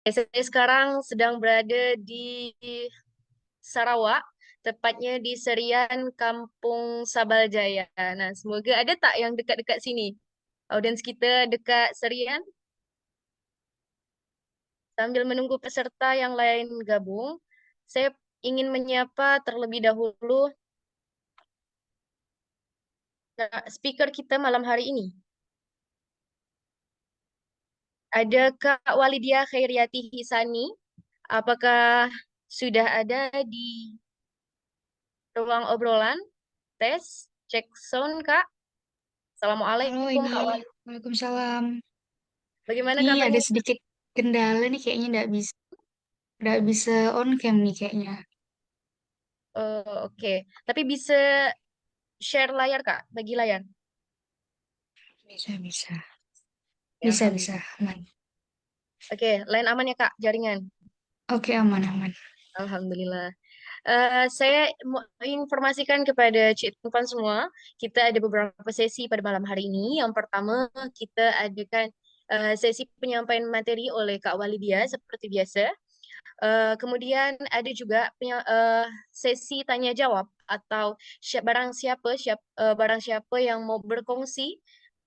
Saya sekarang sedang berada di Sarawak, tepatnya di Serian Kampung Sabaljaya. Nah, semoga ada tak yang dekat-dekat sini? Audiens kita dekat Serian. Sambil menunggu peserta yang lain gabung, saya ingin menyapa terlebih dahulu speaker kita malam hari ini. Ada Kak Walidia Khairiati Hisani. Apakah sudah ada di ruang obrolan? Tes, cek sound, Kak. Halo, Assalamualaikum, ini. Kak Wali. Waalaikumsalam. Bagaimana Ini ada kabarnya? sedikit kendala nih kayaknya nggak bisa on cam nih kayaknya. Oke. Tapi bisa share layar, Kak, bagi layar. Bisa, bisa. Ya, Bisa, bisa. Alhamdulillah. Aman. Oke, lain aman ya, Kak, jaringan. Oke, aman, aman. Alhamdulillah. Saya mau informasikan kepada Cik Tufan semua, kita ada beberapa sesi pada malam hari ini. Yang pertama, kita adakan sesi penyampaian materi oleh Kak Walidia seperti biasa. Kemudian ada juga sesi tanya jawab atau barang siapa yang mau berkongsi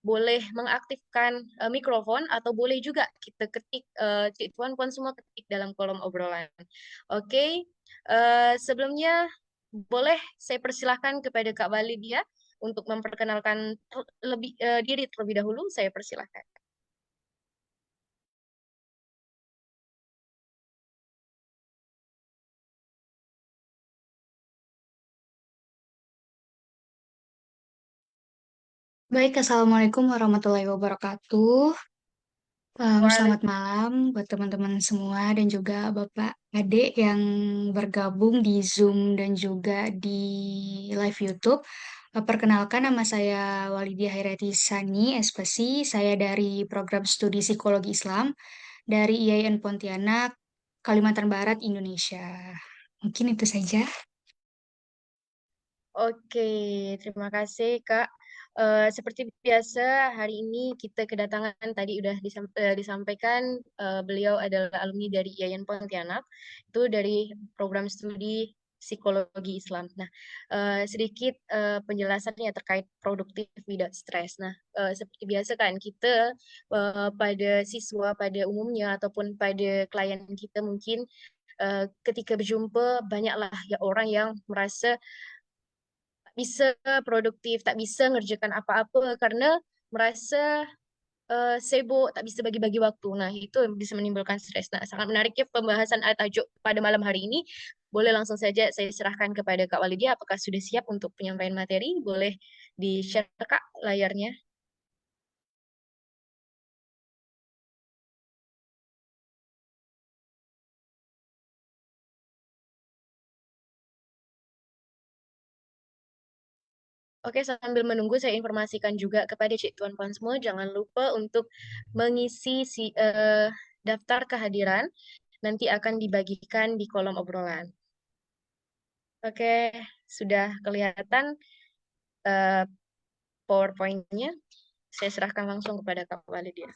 boleh mengaktifkan mikrofon atau boleh juga kita ketik Cik Tuan Puan semua ketik dalam kolom obrolan. Oke, sebelumnya boleh saya persilahkan kepada Kak Walidia untuk memperkenalkan diri terlebih dahulu. Saya persilahkan. Baik, Assalamualaikum warahmatullahi wabarakatuh. Selamat malam buat teman-teman semua dan juga Bapak Adik yang bergabung di Zoom dan juga di live YouTube. Perkenalkan nama saya Walidia Hairati Sani, SPSI. Saya dari program studi Psikologi Islam dari IAIN Pontianak, Kalimantan Barat, Indonesia. Mungkin itu saja. Oke, terima kasih Kak. Seperti biasa, hari ini kita kedatangan tadi udah disampaikan beliau adalah alumni dari IAIN Pontianak, itu dari program studi psikologi Islam. Nah, sedikit penjelasannya terkait produktif without stress. Nah, seperti biasa kan kita pada siswa pada umumnya ataupun pada klien kita mungkin ketika berjumpa banyaklah ya orang yang merasa tak bisa produktif, tak bisa ngerjakan apa-apa karena merasa sibuk, tak bisa bagi-bagi waktu. Nah, itu yang bisa menimbulkan stres. Nah, sangat menariknya pembahasan tajuk pada malam hari ini. Boleh langsung saja saya serahkan kepada Kak Walidia. Apakah sudah siap untuk penyampaian materi? Boleh di-share, Kak, layarnya. Oke, sambil menunggu saya informasikan juga kepada Cik Tuan Puan semua, jangan lupa untuk mengisi daftar kehadiran, nanti akan dibagikan di kolom obrolan. Oke, sudah kelihatan eh, PowerPoint-nya. Saya serahkan langsung kepada Kak Walidia.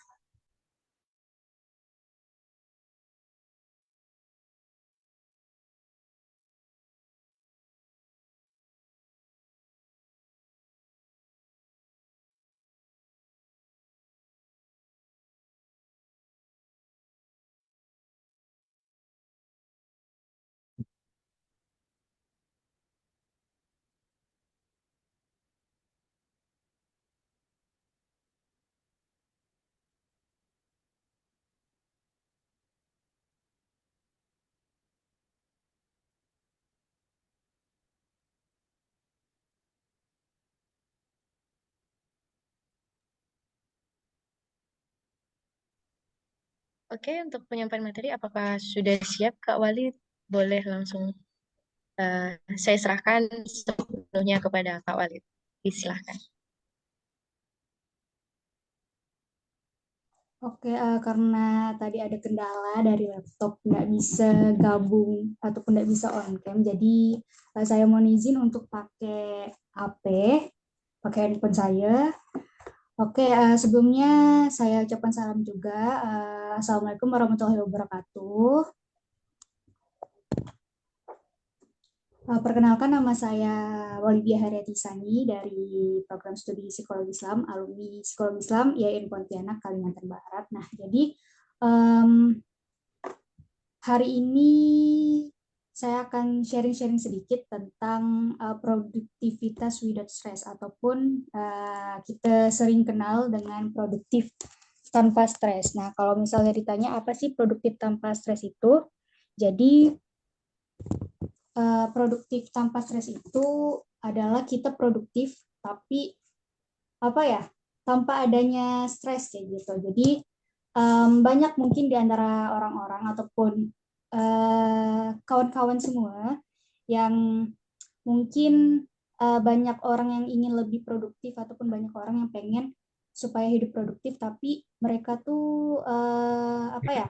Oke, untuk penyampaian materi, apakah sudah siap Kak Wali? Boleh langsung eh, saya serahkan sepenuhnya kepada Kak Wali. Silakan. Oke, karena tadi ada kendala dari laptop nggak bisa gabung ataupun nggak bisa on cam, jadi saya mohon izin untuk pakai HP, pakai handphone saya. Oke, sebelumnya saya ucapkan salam juga. Assalamualaikum warahmatullahi wabarakatuh. Perkenalkan nama saya Walidia Haryati Sani dari program studi Psikologi Islam, alumni Psikologi Islam IAIN Pontianak, Kalimantan Barat. Nah, jadi em, hari ini saya akan sharing-sharing sedikit tentang produktivitas without stress ataupun kita sering kenal dengan produktif tanpa stres. Nah, kalau misalnya ditanya apa sih produktif tanpa stres itu? Jadi produktif tanpa stres itu adalah kita produktif tapi apa ya tanpa adanya stres kayak gitu. Jadi banyak mungkin di antara orang-orang ataupun kawan-kawan semua yang mungkin banyak orang yang ingin lebih produktif ataupun banyak orang yang pengen supaya hidup produktif tapi mereka tuh apa ya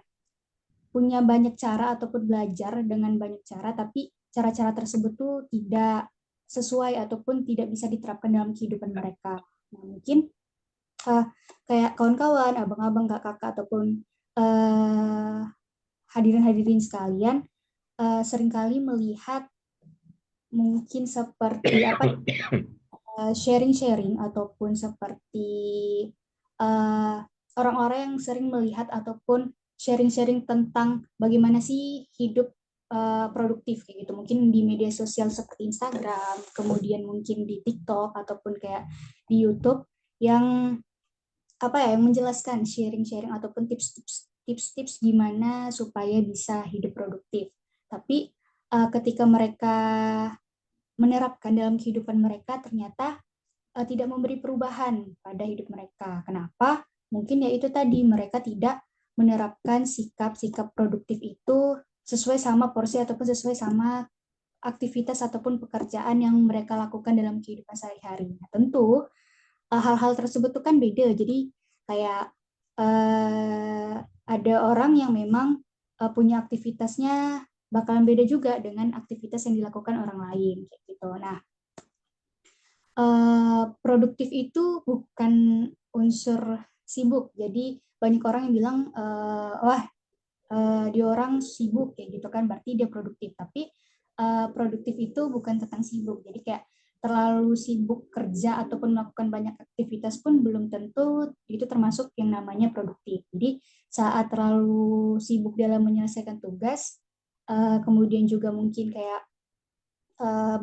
punya banyak cara ataupun belajar dengan banyak cara tapi cara-cara tersebut tuh tidak sesuai ataupun tidak bisa diterapkan dalam kehidupan mereka. Nah, mungkin uh, kayak kawan-kawan, abang-abang, kakak-kakak ataupun uh, hadirin-hadirin sekalian seringkali melihat mungkin seperti apa sharing-sharing ataupun seperti uh, orang-orang yang sering melihat ataupun sharing-sharing tentang bagaimana sih hidup produktif kayak gitu. Mungkin di media sosial seperti Instagram, kemudian mungkin di TikTok ataupun kayak di YouTube yang apa ya yang menjelaskan sharing-sharing ataupun tips-tips gimana supaya bisa hidup produktif. Tapi ketika mereka menerapkan dalam kehidupan mereka ternyata tidak memberi perubahan pada hidup mereka. Kenapa? Mungkin ya itu tadi mereka tidak menerapkan sikap-sikap produktif itu sesuai sama porsi ataupun sesuai sama aktivitas ataupun pekerjaan yang mereka lakukan dalam kehidupan sehari-hari. Nah, tentu hal-hal tersebut tuh kan beda. Jadi kayak uh, ada orang yang memang punya aktivitasnya bakalan beda juga dengan aktivitas yang dilakukan orang lain kayak gitu. Nah, produktif itu bukan unsur sibuk. Jadi banyak orang yang bilang, wah dia orang sibuk kayak gitu kan, berarti dia produktif. Tapi produktif itu bukan tentang sibuk. Jadi kayak terlalu sibuk kerja ataupun melakukan banyak aktivitas pun belum tentu itu termasuk yang namanya produktif. Jadi saat terlalu sibuk dalam menyelesaikan tugas, kemudian juga mungkin kayak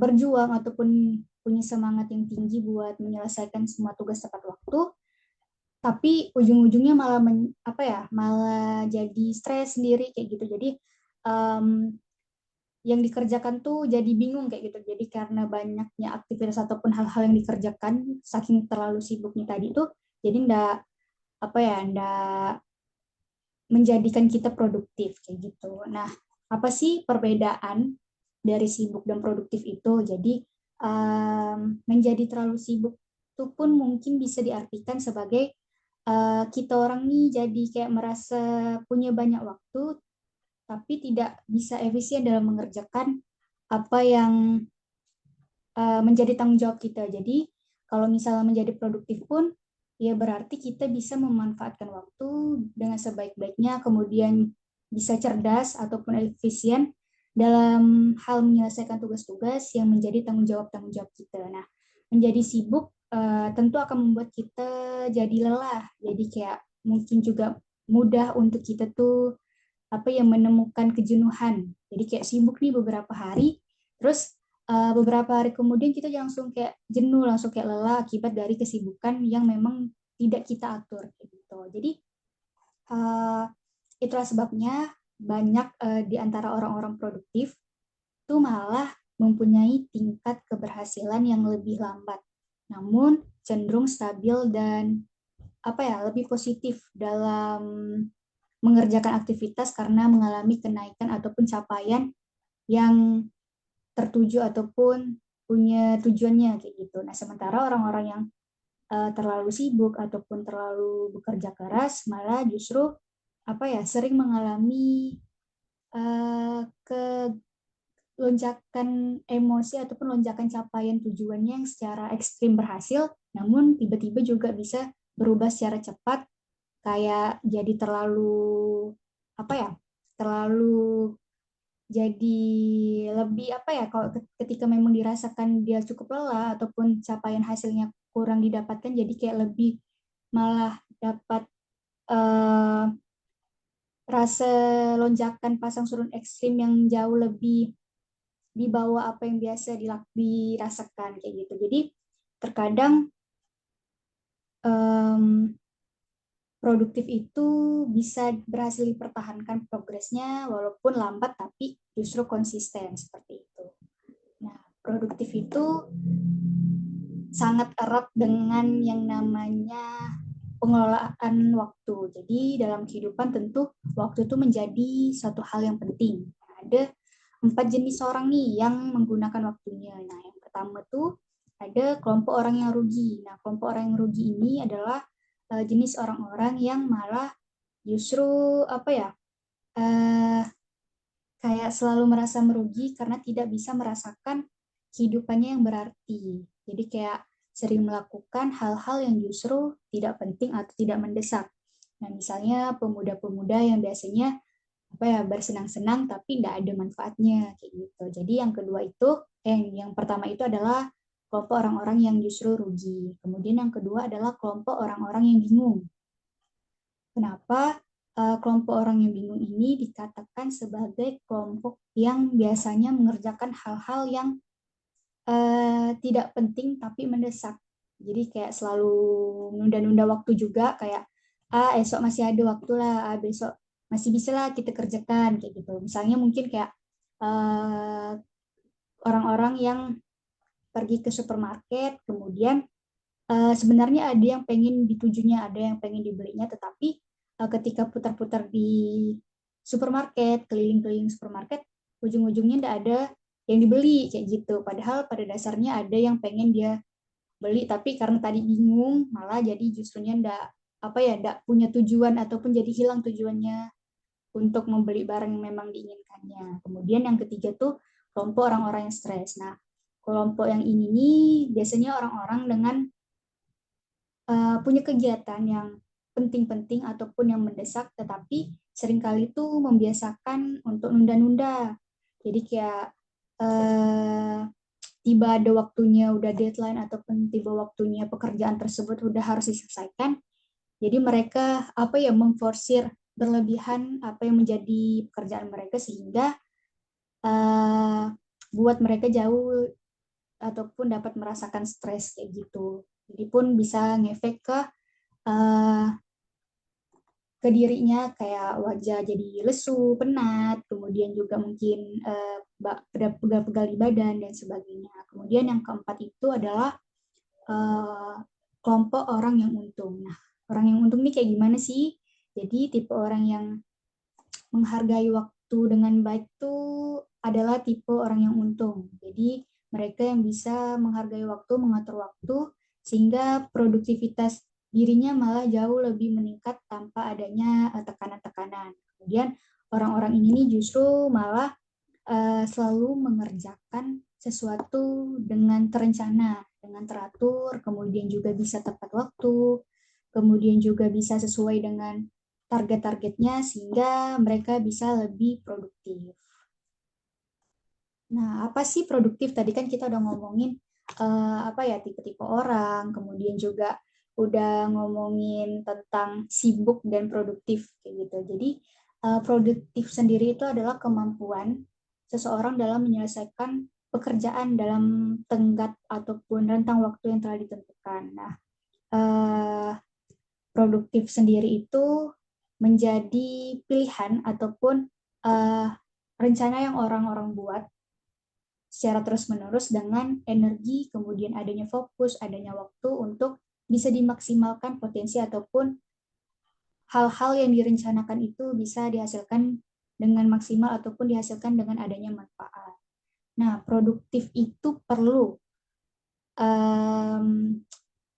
berjuang ataupun punya semangat yang tinggi buat menyelesaikan semua tugas tepat waktu, tapi ujung-ujungnya malah apa ya malah jadi stres sendiri kayak gitu. Jadi um, yang dikerjakan tuh jadi bingung kayak gitu. Jadi karena banyaknya aktivitas ataupun hal-hal yang dikerjakan saking terlalu sibuknya tadi tuh jadi ndak apa ya ndak menjadikan kita produktif kayak gitu. Nah, apa sih perbedaan dari sibuk dan produktif itu? Jadi menjadi terlalu sibuk itu pun mungkin bisa diartikan sebagai kita orang nih jadi kayak merasa punya banyak waktu tapi tidak bisa efisien dalam mengerjakan apa yang menjadi tanggung jawab kita. Jadi kalau misalnya menjadi produktif pun ya berarti kita bisa memanfaatkan waktu dengan sebaik-baiknya, kemudian bisa cerdas ataupun efisien dalam hal menyelesaikan tugas-tugas yang menjadi tanggung jawab kita. Nah, menjadi sibuk tentu akan membuat kita jadi lelah. Jadi kayak mungkin juga mudah untuk kita tuh apa yang menemukan kejenuhan. Jadi kayak sibuk nih beberapa hari, terus beberapa hari kemudian kita langsung kayak jenuh, langsung kayak lelah akibat dari kesibukan yang memang tidak kita atur gitu. Jadi uh, itulah sebabnya banyak di antara orang-orang produktif itu malah mempunyai tingkat keberhasilan yang lebih lambat, namun cenderung stabil dan apa ya lebih positif dalam mengerjakan aktivitas karena mengalami kenaikan ataupun capaian yang tertuju ataupun punya tujuannya kayak gitu. Nah, sementara orang-orang yang terlalu sibuk ataupun terlalu bekerja keras malah justru apa ya sering mengalami ke lonjakan emosi ataupun lonjakan capaian tujuannya yang secara ekstrim berhasil, namun tiba-tiba juga bisa berubah secara cepat, kayak jadi terlalu apa ya, terlalu jadi lebih apa ya, kalau ketika memang dirasakan dia cukup lelah ataupun capaian hasilnya kurang didapatkan, jadi kayak lebih malah dapat eh, rasa lonjakan pasang surut ekstrim yang jauh lebih di bawah apa yang biasa dirasakan kayak gitu. Jadi terkadang em, produktif itu bisa berhasil dipertahankan progresnya walaupun lambat tapi justru konsisten seperti itu. Nah, produktif itu sangat erat dengan yang namanya pengelolaan waktu. Jadi dalam kehidupan tentu waktu itu menjadi satu hal yang penting. Nah, ada 4 jenis orang nih yang menggunakan waktunya. Nah, yang pertama tuh ada kelompok orang yang rugi. Nah, kelompok orang yang rugi ini adalah jenis orang-orang yang malah justru apa ya, eh, kayak selalu merasa merugi karena tidak bisa merasakan kehidupannya yang berarti. Jadi kayak sering melakukan hal-hal yang justru tidak penting atau tidak mendesak. Nah, misalnya pemuda-pemuda yang biasanya apa ya, bersenang-senang tapi tidak ada manfaatnya kayak gitu. Jadi yang kedua itu, yang pertama itu adalah kelompok orang-orang yang justru rugi. Kemudian yang kedua adalah kelompok orang-orang yang bingung. Kenapa kelompok orang yang bingung ini dikatakan sebagai kelompok yang biasanya mengerjakan hal-hal yang tidak penting tapi mendesak. Jadi kayak selalu nunda-nunda waktu juga, kayak esok masih ada waktu lah, besok masih bisa lah kita kerjakan kayak gitu. Misalnya mungkin kayak eh, orang-orang yang pergi ke supermarket, kemudian sebenarnya ada yang pengen ditujunya, ada yang pengen dibelinya, tetapi ketika putar-putar di supermarket, keliling-keliling supermarket, ujung-ujungnya tidak ada yang dibeli kayak gitu. Padahal pada dasarnya ada yang pengen dia beli, tapi karena tadi bingung, malah jadi justrunya ndak apa ya, ndak punya tujuan ataupun jadi hilang tujuannya untuk membeli barang yang memang diinginkannya. Kemudian yang ketiga tuh kelompok orang-orang yang stres. Nah, kelompok yang ini nih biasanya orang-orang dengan punya kegiatan yang penting-penting ataupun yang mendesak, tetapi seringkali itu membiasakan untuk nunda-nunda. Jadi kayak eh, tiba ada waktunya, udah deadline ataupun tiba waktunya pekerjaan tersebut udah harus diselesaikan. Jadi mereka apa ya, memforsir berlebihan apa yang menjadi pekerjaan mereka, sehingga eh, buat mereka jauh ataupun dapat merasakan stres kayak gitu. Jadi pun bisa ngefek eh, ke dirinya, kayak wajah jadi lesu, penat, kemudian juga mungkin pegal-pegal di badan dan sebagainya. Kemudian yang keempat itu adalah eh, kelompok orang yang untung. Nah, orang yang untung ini kayak gimana sih? Jadi tipe orang yang menghargai waktu dengan baik itu adalah tipe orang yang untung. Jadi mereka yang bisa menghargai waktu, mengatur waktu, sehingga produktivitas dirinya malah jauh lebih meningkat tanpa adanya tekanan-tekanan. Kemudian orang-orang ini justru malah selalu mengerjakan sesuatu dengan terencana, dengan teratur, kemudian juga bisa tepat waktu, kemudian juga bisa sesuai dengan target-targetnya sehingga mereka bisa lebih produktif. Nah, apa sih produktif? Tadi kan kita udah ngomongin apa ya, tipe-tipe orang, kemudian juga udah ngomongin tentang sibuk dan produktif kayak gitu. Jadi produktif sendiri itu adalah kemampuan seseorang dalam menyelesaikan pekerjaan dalam tenggat ataupun rentang waktu yang telah ditentukan. Nah, eh, produktif sendiri itu menjadi pilihan ataupun eh, rencana yang orang-orang buat secara terus-menerus dengan energi, kemudian adanya fokus, adanya waktu untuk bisa dimaksimalkan potensi ataupun hal-hal yang direncanakan itu bisa dihasilkan dengan maksimal ataupun dihasilkan dengan adanya manfaat. Nah, produktif itu perlu um,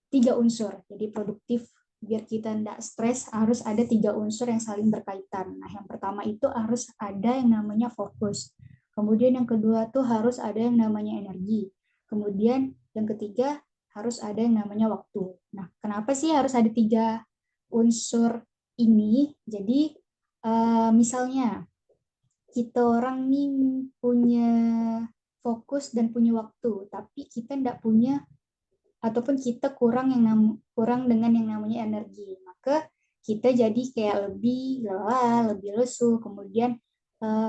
3 unsur. Jadi produktif biar kita tidak stres harus ada 3 unsur yang saling berkaitan. Nah, yang pertama itu harus ada yang namanya fokus. Kemudian yang kedua tuh harus ada yang namanya energi. Kemudian yang ketiga harus ada yang namanya waktu. Nah, kenapa sih harus ada 3 unsur ini? Jadi, misalnya kita orang nih punya fokus dan punya waktu, tapi kita tidak punya ataupun kita kurang dengan yang namanya energi, maka kita jadi kayak lebih lelah, lebih lesu, kemudian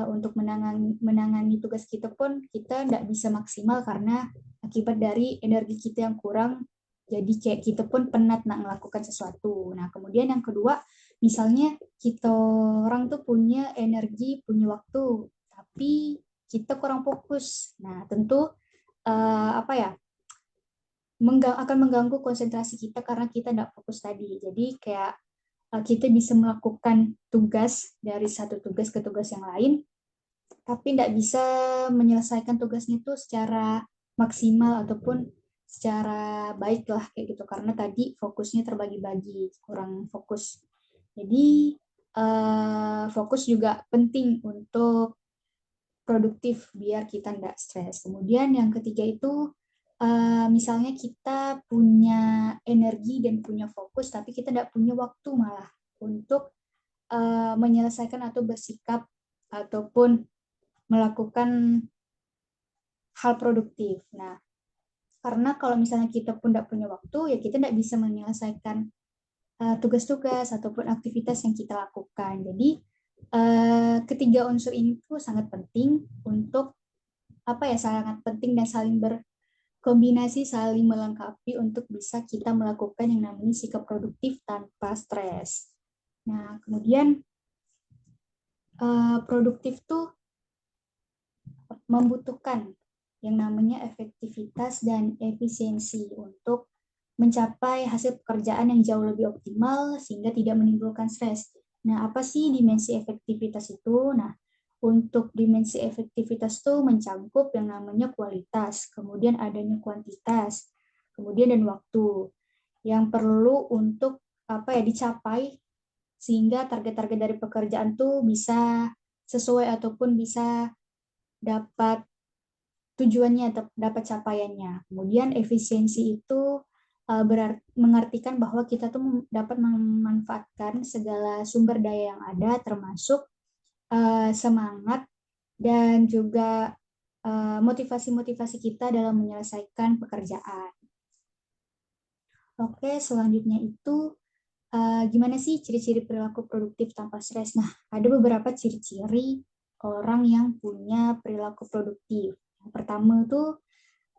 untuk menangani tugas kita pun kita tidak bisa maksimal karena akibat dari energi kita yang kurang, jadi kayak kita pun penat nak melakukan sesuatu. Nah, kemudian yang kedua, misalnya kita orang tuh punya energi, punya waktu, tapi kita kurang fokus. Nah, tentu apa ya, akan mengganggu konsentrasi kita karena kita tidak fokus tadi. Jadi kayak kita bisa melakukan tugas dari satu tugas ke tugas yang lain, tapi tidak bisa menyelesaikan tugasnya itu secara maksimal ataupun secara baik lah kayak gitu karena tadi fokusnya terbagi-bagi, kurang fokus. Jadi fokus juga penting untuk produktif biar kita tidak stres. Kemudian yang ketiga itu misalnya kita punya energi dan punya fokus, tapi kita tidak punya waktu malah untuk menyelesaikan atau bersikap ataupun melakukan hal produktif. Nah, karena kalau misalnya kita pun tidak punya waktu, ya kita tidak bisa menyelesaikan tugas-tugas ataupun aktivitas yang kita lakukan. Jadi ketiga unsur ini tuh sangat penting untuk apa ya, sangat penting dan saling berkombinasi, saling melengkapi untuk bisa kita melakukan yang namanya sikap produktif tanpa stres. Nah, kemudian produktif tuh membutuhkan yang namanya efektivitas dan efisiensi untuk mencapai hasil pekerjaan yang jauh lebih optimal sehingga tidak menimbulkan stres. Nah, apa sih dimensi efektivitas itu? Nah, untuk dimensi efektivitas itu mencakup yang namanya kualitas, kemudian adanya kuantitas, kemudian dan waktu yang perlu untuk apa ya dicapai sehingga target-target dari pekerjaan tuh bisa sesuai ataupun bisa dapat tujuannya atau dapat capaiannya. Kemudian efisiensi itu mengartikan bahwa kita tuh dapat memanfaatkan segala sumber daya yang ada, termasuk semangat dan juga motivasi-motivasi kita dalam menyelesaikan pekerjaan. Oke, selanjutnya itu gimana sih ciri-ciri perilaku produktif tanpa stres? Nah, ada beberapa ciri-ciri orang yang punya perilaku produktif. Yang pertama tuh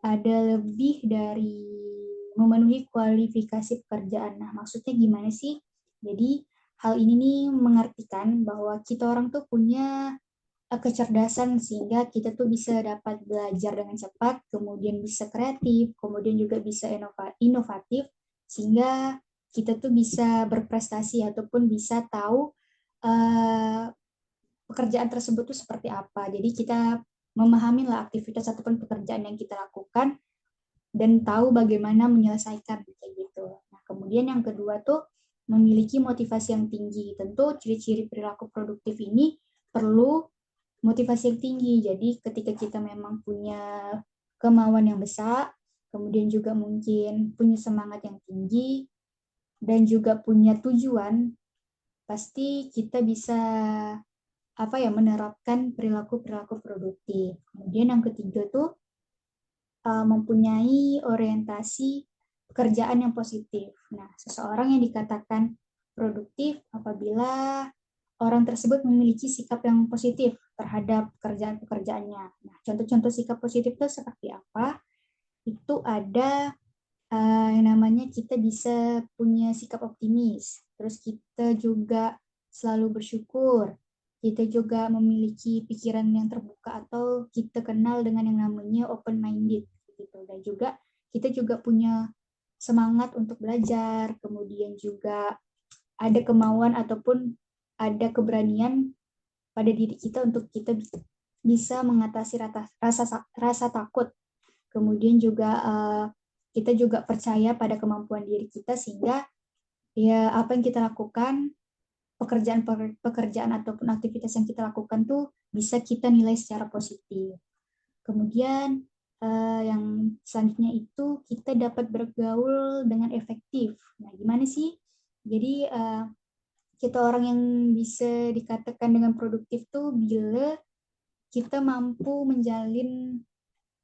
ada lebih dari memenuhi kualifikasi pekerjaan. Nah, maksudnya gimana sih? Jadi, hal ini nih mengartikan bahwa kita orang tuh punya kecerdasan sehingga kita tuh bisa dapat belajar dengan cepat, kemudian bisa kreatif, kemudian juga bisa inovatif, sehingga kita tuh bisa berprestasi ataupun bisa tahu uh, pekerjaan tersebut tuh seperti apa. Jadi kita memahami lah aktivitas ataupun pekerjaan yang kita lakukan dan tahu bagaimana menyelesaikan kayak gitu. Nah, kemudian yang kedua tuh memiliki motivasi yang tinggi. Tentu ciri-ciri perilaku produktif ini perlu motivasi yang tinggi. Jadi ketika kita memang punya kemauan yang besar, kemudian juga mungkin punya semangat yang tinggi dan juga punya tujuan, pasti kita bisa apa ya menerapkan perilaku-perilaku produktif. Kemudian yang ketiga tuh mempunyai orientasi pekerjaan yang positif. Nah, seseorang yang dikatakan produktif apabila orang tersebut memiliki sikap yang positif terhadap pekerjaan-pekerjaannya. Nah, contoh-contoh sikap positif itu seperti apa? Itu ada yang namanya kita bisa punya sikap optimis, terus kita juga selalu bersyukur, kita juga memiliki pikiran yang terbuka atau kita kenal dengan yang namanya open minded gitu, dan juga kita juga punya semangat untuk belajar, kemudian juga ada kemauan ataupun ada keberanian pada diri kita untuk kita bisa mengatasi rasa takut, kemudian juga kita juga percaya pada kemampuan diri kita sehingga ya apa yang kita lakukan, pekerjaan ataupun aktivitas yang kita lakukan tuh bisa kita nilai secara positif. Kemudian yang selanjutnya itu kita dapat bergaul dengan efektif. Nah, gimana sih? Jadi kita orang yang bisa dikatakan dengan produktif tuh bila kita mampu menjalin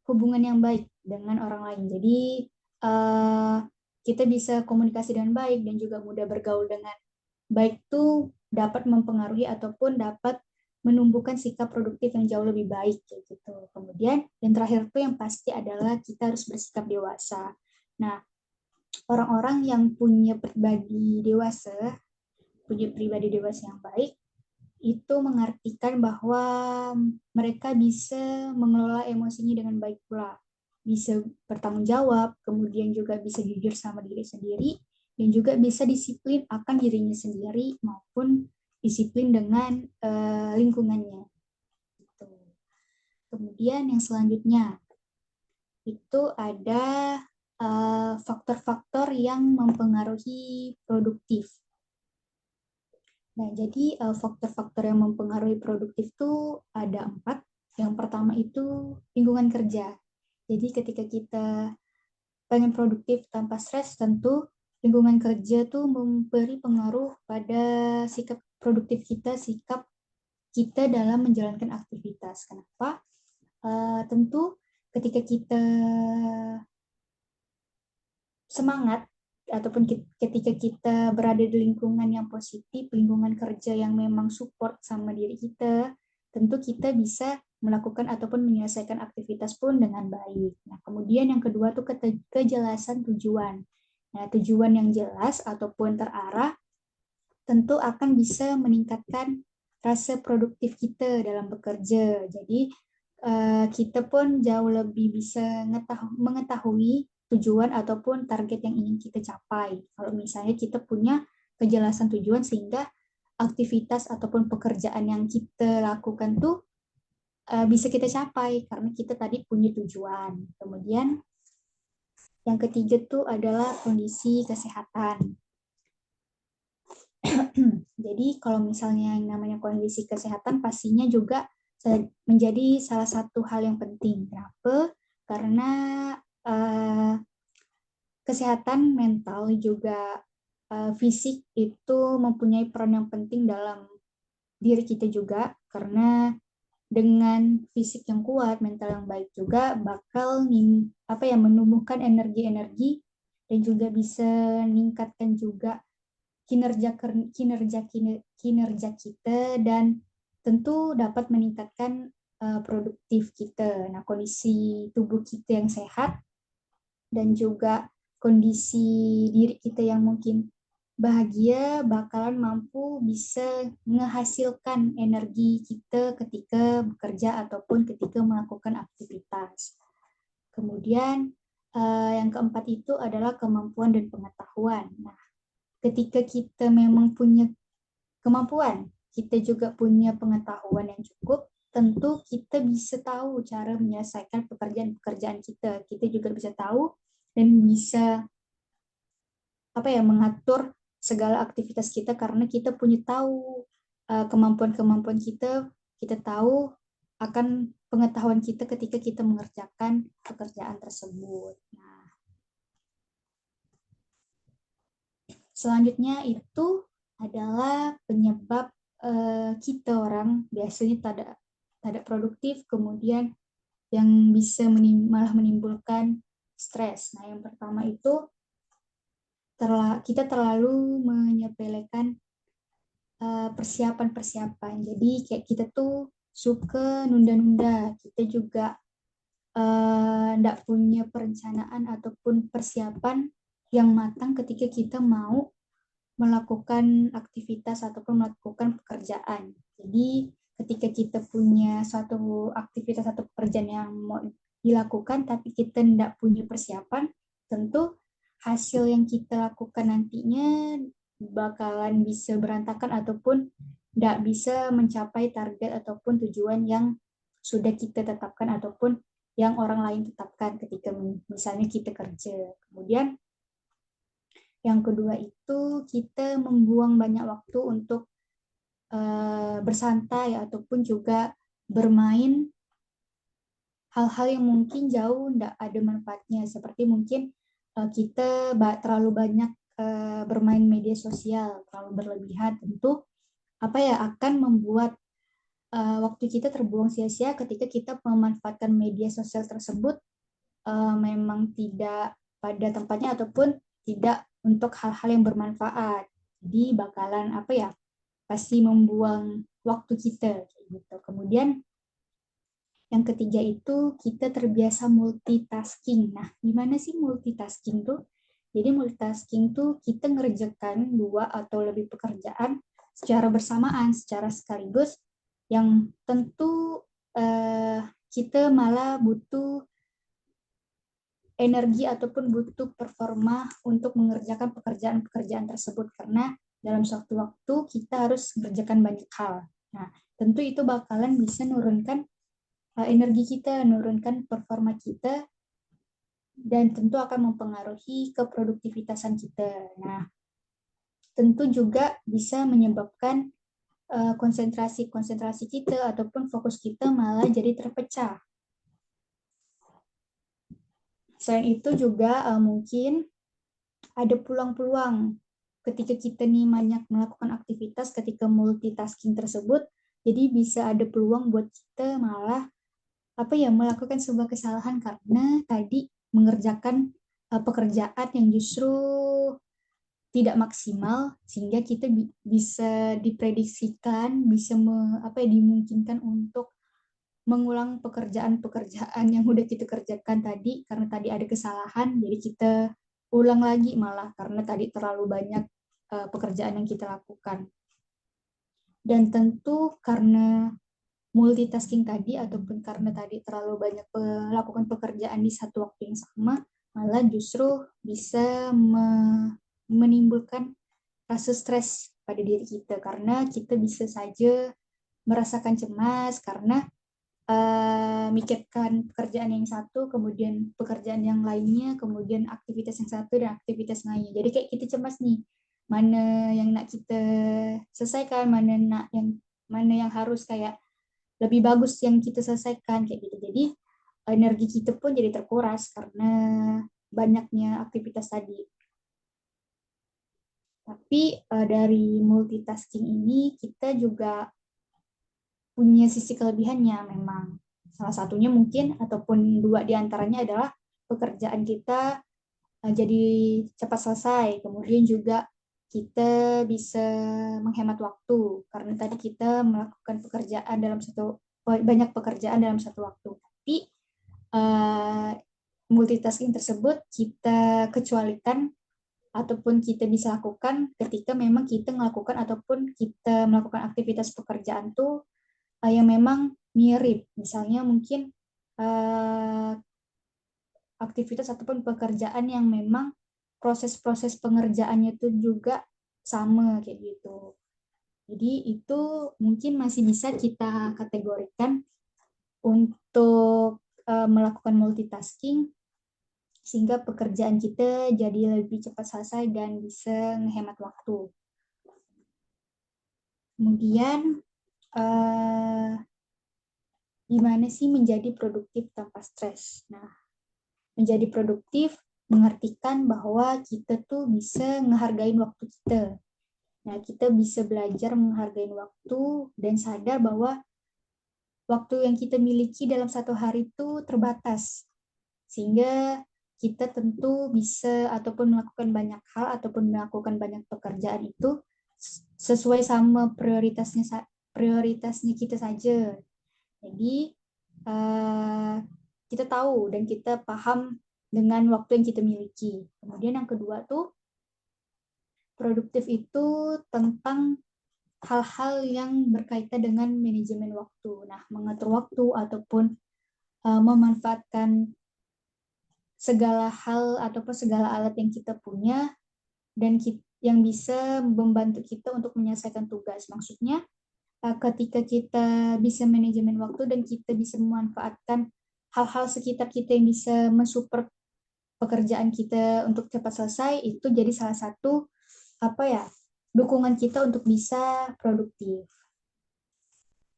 hubungan yang baik dengan orang lain. Jadi eh, kita bisa komunikasi dengan baik dan juga mudah bergaul dengan baik tuh dapat mempengaruhi ataupun dapat menumbuhkan sikap produktif yang jauh lebih baik kayak gitu. Kemudian yang terakhir tuh yang pasti adalah kita harus bersikap dewasa. Nah, orang-orang yang punya pribadi dewasa yang baik itu mengartikan bahwa mereka bisa mengelola emosinya dengan baik pula, bisa bertanggung jawab, kemudian juga bisa jujur sama diri sendiri, dan juga bisa disiplin akan dirinya sendiri maupun disiplin dengan lingkungannya. Gitu. Kemudian yang selanjutnya itu ada faktor-faktor yang mempengaruhi produktif. Nah, jadi faktor-faktor yang mempengaruhi produktif itu ada 4. Yang pertama itu lingkungan kerja. Jadi ketika kita pengen produktif tanpa stres, tentu lingkungan kerja tuh memberi pengaruh pada sikap produktif kita, sikap kita dalam menjalankan aktivitas. Kenapa? Tentu ketika kita semangat ataupun ketika kita berada di lingkungan yang positif, lingkungan kerja yang memang support sama diri kita, tentu kita bisa melakukan ataupun menyelesaikan aktivitas pun dengan baik. Nah, kemudian yang kedua tuh kejelasan tujuan. Nah, tujuan yang jelas ataupun terarah tentu akan bisa meningkatkan rasa produktif kita dalam bekerja. Jadi kita pun jauh lebih bisa mengetahui tujuan ataupun target yang ingin kita capai. Kalau misalnya kita punya kejelasan tujuan sehingga aktivitas ataupun pekerjaan yang kita lakukan tuh bisa kita capai karena kita tadi punya tujuan. Kemudian yang ketiga tuh adalah kondisi kesehatan. Jadi kalau misalnya yang namanya kondisi kesehatan pastinya juga menjadi salah satu hal yang penting. Kenapa? Karena uh, kesehatan mental juga fisik itu mempunyai peran yang penting dalam diri kita juga karena dengan fisik yang kuat, mental yang baik juga bakal menumbuhkan energi-energi dan juga bisa meningkatkan juga kinerja kinerja kinerja kita dan tentu dapat meningkatkan produktif kita. Nah, kondisi tubuh kita yang sehat dan juga kondisi diri kita yang mungkin bahagia bakalan mampu bisa menghasilkan energi kita ketika bekerja ataupun ketika melakukan aktivitas. Kemudian yang keempat itu adalah kemampuan dan pengetahuan. Nah, ketika kita memang punya kemampuan, kita juga punya pengetahuan yang cukup, tentu kita bisa tahu cara menyelesaikan pekerjaan-pekerjaan kita. Kita juga bisa tahu dan bisa mengatur segala aktivitas kita karena kita punya tahu kemampuan-kemampuan kita tahu akan pengetahuan kita ketika kita mengerjakan pekerjaan tersebut. Nah, selanjutnya itu adalah penyebab kita orang biasanya tidak produktif, kemudian yang bisa malah menimbulkan stres. Nah, yang pertama itu kita terlalu menyepelekan persiapan-persiapan. Jadi kayak kita tuh suka nunda-nunda. Kita juga nggak punya perencanaan ataupun persiapan yang matang ketika kita mau melakukan aktivitas ataupun melakukan pekerjaan. Jadi ketika kita punya suatu aktivitas atau pekerjaan yang mau dilakukan tapi kita tidak punya persiapan, tentu hasil yang kita lakukan nantinya bakalan bisa berantakan ataupun tidak bisa mencapai target ataupun tujuan yang sudah kita tetapkan ataupun yang orang lain tetapkan ketika misalnya kita kerja. Kemudian yang kedua itu kita membuang banyak waktu untuk bersantai ataupun juga bermain hal-hal yang mungkin jauh tidak ada manfaatnya, seperti mungkin kita terlalu banyak bermain media sosial, terlalu berlebihan, tentu apa ya akan membuat waktu kita terbuang sia-sia ketika kita memanfaatkan media sosial tersebut memang tidak pada tempatnya ataupun tidak untuk hal-hal yang bermanfaat. Jadi bakalan apa ya pasti membuang waktu kita gitu. Kemudian yang ketiga itu kita terbiasa multitasking. Nah, gimana sih multitasking tuh? Jadi multitasking tuh kita ngerjakan dua atau lebih pekerjaan secara bersamaan, secara sekaligus, yang tentu kita malah butuh energi ataupun butuh performa untuk mengerjakan pekerjaan-pekerjaan tersebut karena dalam suatu waktu kita harus mengerjakan banyak hal. Nah, tentu itu bakalan bisa nurunkan energi kita, nurunkan performa kita, dan tentu akan mempengaruhi keproduktivitasan kita. Nah, tentu juga bisa menyebabkan konsentrasi kita ataupun fokus kita malah jadi terpecah. Selain itu juga mungkin ada peluang-peluang ketika kita nih banyak melakukan aktivitas ketika multitasking tersebut, jadi bisa ada peluang buat kita malah apa ya melakukan sebuah kesalahan karena tadi mengerjakan pekerjaan yang justru tidak maksimal sehingga kita bisa diprediksikan bisa apa ya dimungkinkan untuk mengulang pekerjaan-pekerjaan yang udah kita kerjakan tadi karena tadi ada kesalahan jadi kita ulang lagi malah karena tadi terlalu banyak pekerjaan yang kita lakukan. Dan tentu karena multitasking tadi ataupun karena tadi terlalu banyak melakukan pekerjaan di satu waktu yang sama, malah justru bisa menimbulkan rasa stres pada diri kita karena kita bisa saja merasakan cemas karena mikirkan pekerjaan yang satu, kemudian pekerjaan yang lainnya, kemudian aktivitas yang satu dan aktivitas lainnya. Jadi kayak kita cemas nih, mana yang nak kita selesaikan, mana yang harus kayak lebih bagus yang kita selesaikan kayak gitu. Jadi energi kita pun jadi terkuras karena banyaknya aktivitas tadi. Tapi dari multitasking ini kita juga punya sisi kelebihannya memang. Salah satunya mungkin ataupun dua di antaranya adalah pekerjaan kita jadi cepat selesai. Kemudian juga kita bisa menghemat waktu karena tadi kita melakukan pekerjaan dalam satu banyak pekerjaan dalam satu waktu. Tapi multitasking tersebut kita kecualikan ataupun kita bisa lakukan ketika memang kita melakukan ataupun kita melakukan aktivitas pekerjaan tuh yang memang mirip. Misalnya mungkin aktivitas ataupun pekerjaan yang memang proses-proses pengerjaannya itu juga sama kayak gitu. Jadi itu mungkin masih bisa kita kategorikan untuk melakukan multitasking sehingga pekerjaan kita jadi lebih cepat selesai dan bisa menghemat waktu. Kemudian gimana sih menjadi produktif tanpa stres? Nah, menjadi produktif mengartikan bahwa kita tuh bisa ngehargain waktu kita. Nah, kita bisa belajar menghargai waktu dan sadar bahwa waktu yang kita miliki dalam satu hari itu terbatas. Sehingga kita tentu bisa ataupun melakukan banyak hal ataupun melakukan banyak pekerjaan itu sesuai sama prioritasnya kita saja. Jadi kita tahu dan kita paham dengan waktu yang kita miliki. Kemudian yang kedua tuh produktif itu tentang hal-hal yang berkaitan dengan manajemen waktu. Nah, mengatur waktu ataupun memanfaatkan segala hal ataupun segala alat yang kita punya dan yang bisa membantu kita untuk menyelesaikan tugas. Maksudnya, ketika kita bisa manajemen waktu dan kita bisa memanfaatkan hal-hal sekitar kita yang bisa mensupport pekerjaan kita untuk cepat selesai, itu jadi salah satu apa ya dukungan kita untuk bisa produktif.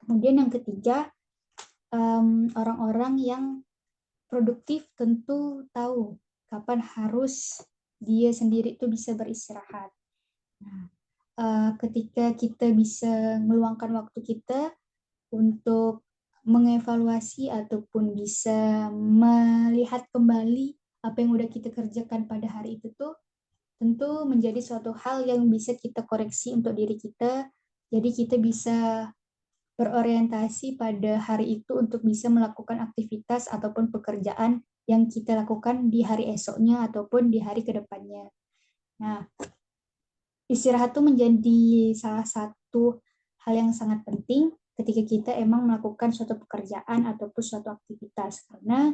Kemudian yang ketiga, orang-orang yang produktif tentu tahu kapan harus dia sendiri tuh bisa beristirahat. Nah, ketika kita bisa meluangkan waktu kita untuk mengevaluasi ataupun bisa melihat kembali apa yang udah kita kerjakan pada hari itu tuh tentu menjadi suatu hal yang bisa kita koreksi untuk diri kita. Jadi kita bisa berorientasi pada hari itu untuk bisa melakukan aktivitas ataupun pekerjaan yang kita lakukan di hari esoknya ataupun di hari kedepannya. Nah, istirahat itu menjadi salah satu hal yang sangat penting ketika kita emang melakukan suatu pekerjaan ataupun suatu aktivitas. Karena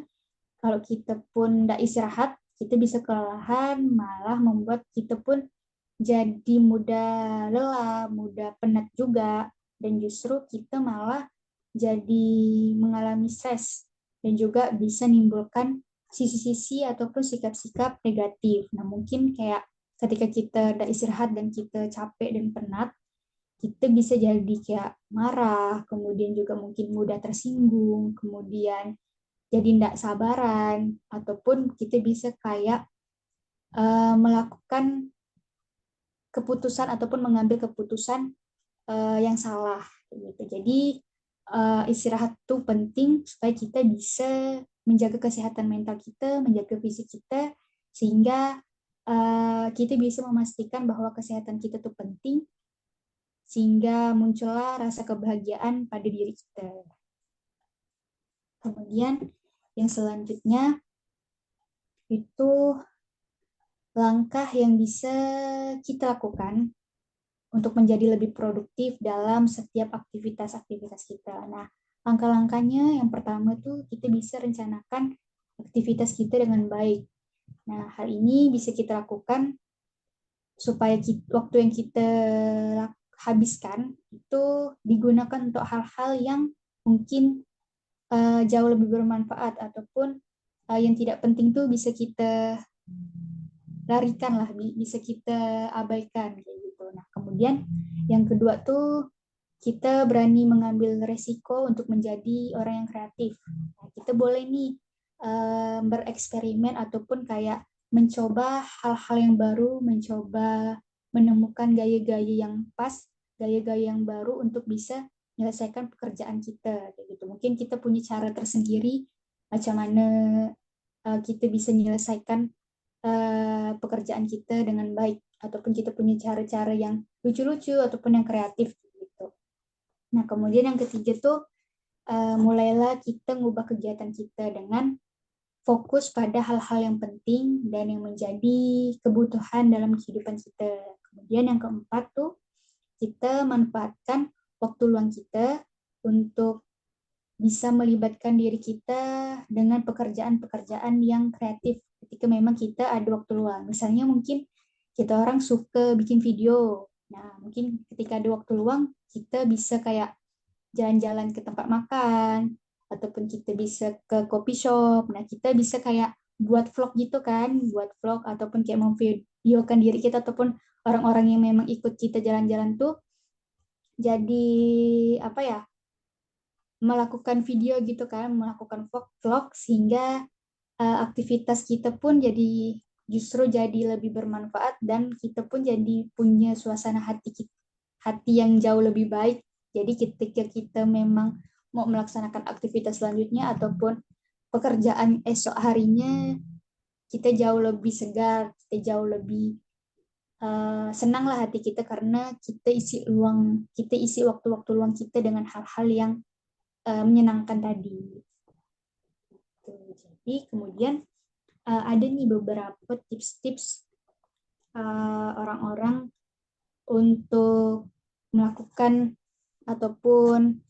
kalau kita pun tidak istirahat, kita bisa kelelahan, malah membuat kita pun jadi mudah lelah, mudah penat juga, dan justru kita malah jadi mengalami stres dan juga bisa menimbulkan sisi-sisi ataupun sikap-sikap negatif. Nah, mungkin kayak ketika kita udah istirahat dan kita capek dan penat, kita bisa jadi kayak marah, kemudian juga mungkin mudah tersinggung, kemudian jadi tidak sabaran, ataupun kita bisa kayak melakukan keputusan ataupun mengambil keputusan yang salah gitu. Jadi istirahat itu penting supaya kita bisa menjaga kesehatan mental kita, menjaga fisik kita, sehingga kita bisa memastikan bahwa kesehatan kita itu penting, sehingga muncullah rasa kebahagiaan pada diri kita. Kemudian yang selanjutnya itu langkah yang bisa kita lakukan untuk menjadi lebih produktif dalam setiap aktivitas-aktivitas kita. Nah, langkah-langkahnya yang pertama tuh kita bisa rencanakan aktivitas kita dengan baik. Nah, hal ini bisa kita lakukan supaya waktu yang kita habiskan itu digunakan untuk hal-hal yang mungkin jauh lebih bermanfaat ataupun yang tidak penting tuh bisa kita larikan lah, bisa kita abaikan kayak gitu. Nah, kemudian yang kedua tuh kita berani mengambil resiko untuk menjadi orang yang kreatif. Nah, kita boleh nih bereksperimen ataupun kayak mencoba hal-hal yang baru, mencoba menemukan gaya-gaya yang pas, gaya-gaya yang baru untuk bisa menyelesaikan pekerjaan kita kayak gitu. Mungkin kita punya cara tersendiri macam mana kita bisa menyelesaikan pekerjaan kita dengan baik, ataupun kita punya cara-cara yang lucu-lucu ataupun yang kreatif gitu. Nah, kemudian yang ketiga tuh mulailah kita ngubah kegiatan kita dengan fokus pada hal-hal yang penting dan yang menjadi kebutuhan dalam kehidupan kita. Kemudian yang keempat tuh kita manfaatkan waktu luang kita untuk bisa melibatkan diri kita dengan pekerjaan-pekerjaan yang kreatif ketika memang kita ada waktu luang. Misalnya mungkin kita orang suka bikin video. Nah, mungkin ketika ada waktu luang, kita bisa kayak jalan-jalan ke tempat makan, ataupun kita bisa ke coffee shop. Nah, kita bisa kayak buat vlog gitu kan, buat vlog ataupun kayak memvideokan diri kita ataupun orang-orang yang memang ikut kita jalan-jalan tuh jadi apa ya? Melakukan video gitu kan, melakukan vlog sehingga aktivitas kita pun jadi justru jadi lebih bermanfaat dan kita pun jadi punya suasana hati yang jauh lebih baik. Jadi ketika kita memang mau melaksanakan aktivitas selanjutnya ataupun pekerjaan esok harinya, kita jauh lebih segar, kita jauh lebih senang lah hati kita karena kita isi waktu-waktu luang kita dengan hal-hal yang menyenangkan tadi. Jadi kemudian ada nih beberapa tips-tips orang-orang untuk melakukan ataupun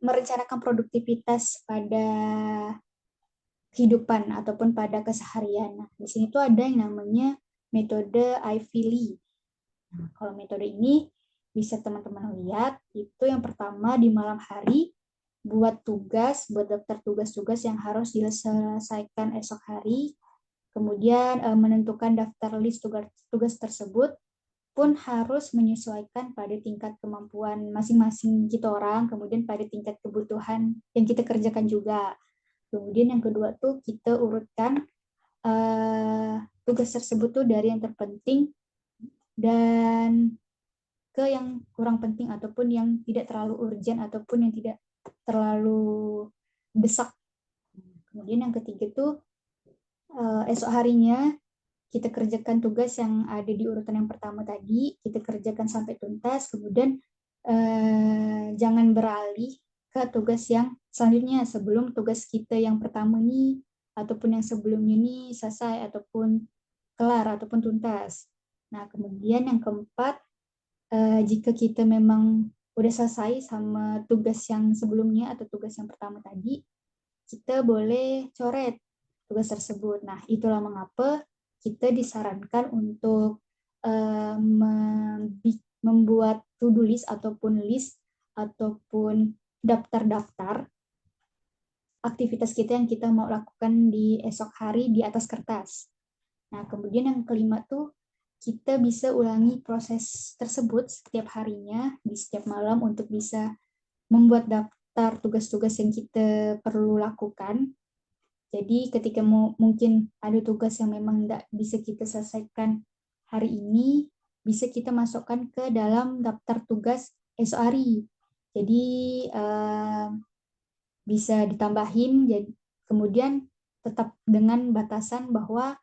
merencanakan produktivitas pada kehidupan ataupun pada keseharian. Nah, di sini tuh ada yang namanya metode Ivy Lee. Nah, kalau metode ini bisa teman-teman lihat, itu yang pertama di malam hari buat daftar tugas-tugas yang harus diselesaikan esok hari, kemudian menentukan daftar list tugas tersebut, pun harus menyesuaikan pada tingkat kemampuan masing-masing kita orang, kemudian pada tingkat kebutuhan yang kita kerjakan juga. Kemudian yang kedua tuh kita urutkan tugas tersebut tuh dari yang terpenting dan ke yang kurang penting ataupun yang tidak terlalu urgent ataupun yang tidak terlalu desak. Kemudian yang ketiga tuh esok harinya kita kerjakan tugas yang ada di urutan yang pertama tadi, kita kerjakan sampai tuntas, kemudian jangan beralih ke tugas yang selanjutnya sebelum tugas kita yang pertama nih ataupun yang sebelumnya nih selesai ataupun kelar ataupun tuntas. Nah, kemudian yang keempat, jika kita memang udah selesai sama tugas yang sebelumnya atau tugas yang pertama tadi, kita boleh coret tugas tersebut. Nah, itulah mengapa kita disarankan untuk membuat to-do list ataupun daftar-daftar aktivitas kita yang kita mau lakukan di esok hari di atas kertas. Nah, kemudian yang kelima tuh kita bisa ulangi proses tersebut setiap harinya di setiap malam untuk bisa membuat daftar tugas-tugas yang kita perlu lakukan. Jadi ketika mungkin ada tugas yang memang tidak bisa kita selesaikan hari ini, bisa kita masukkan ke dalam daftar tugas esok hari. Jadi bisa ditambahin, kemudian tetap dengan batasan bahwa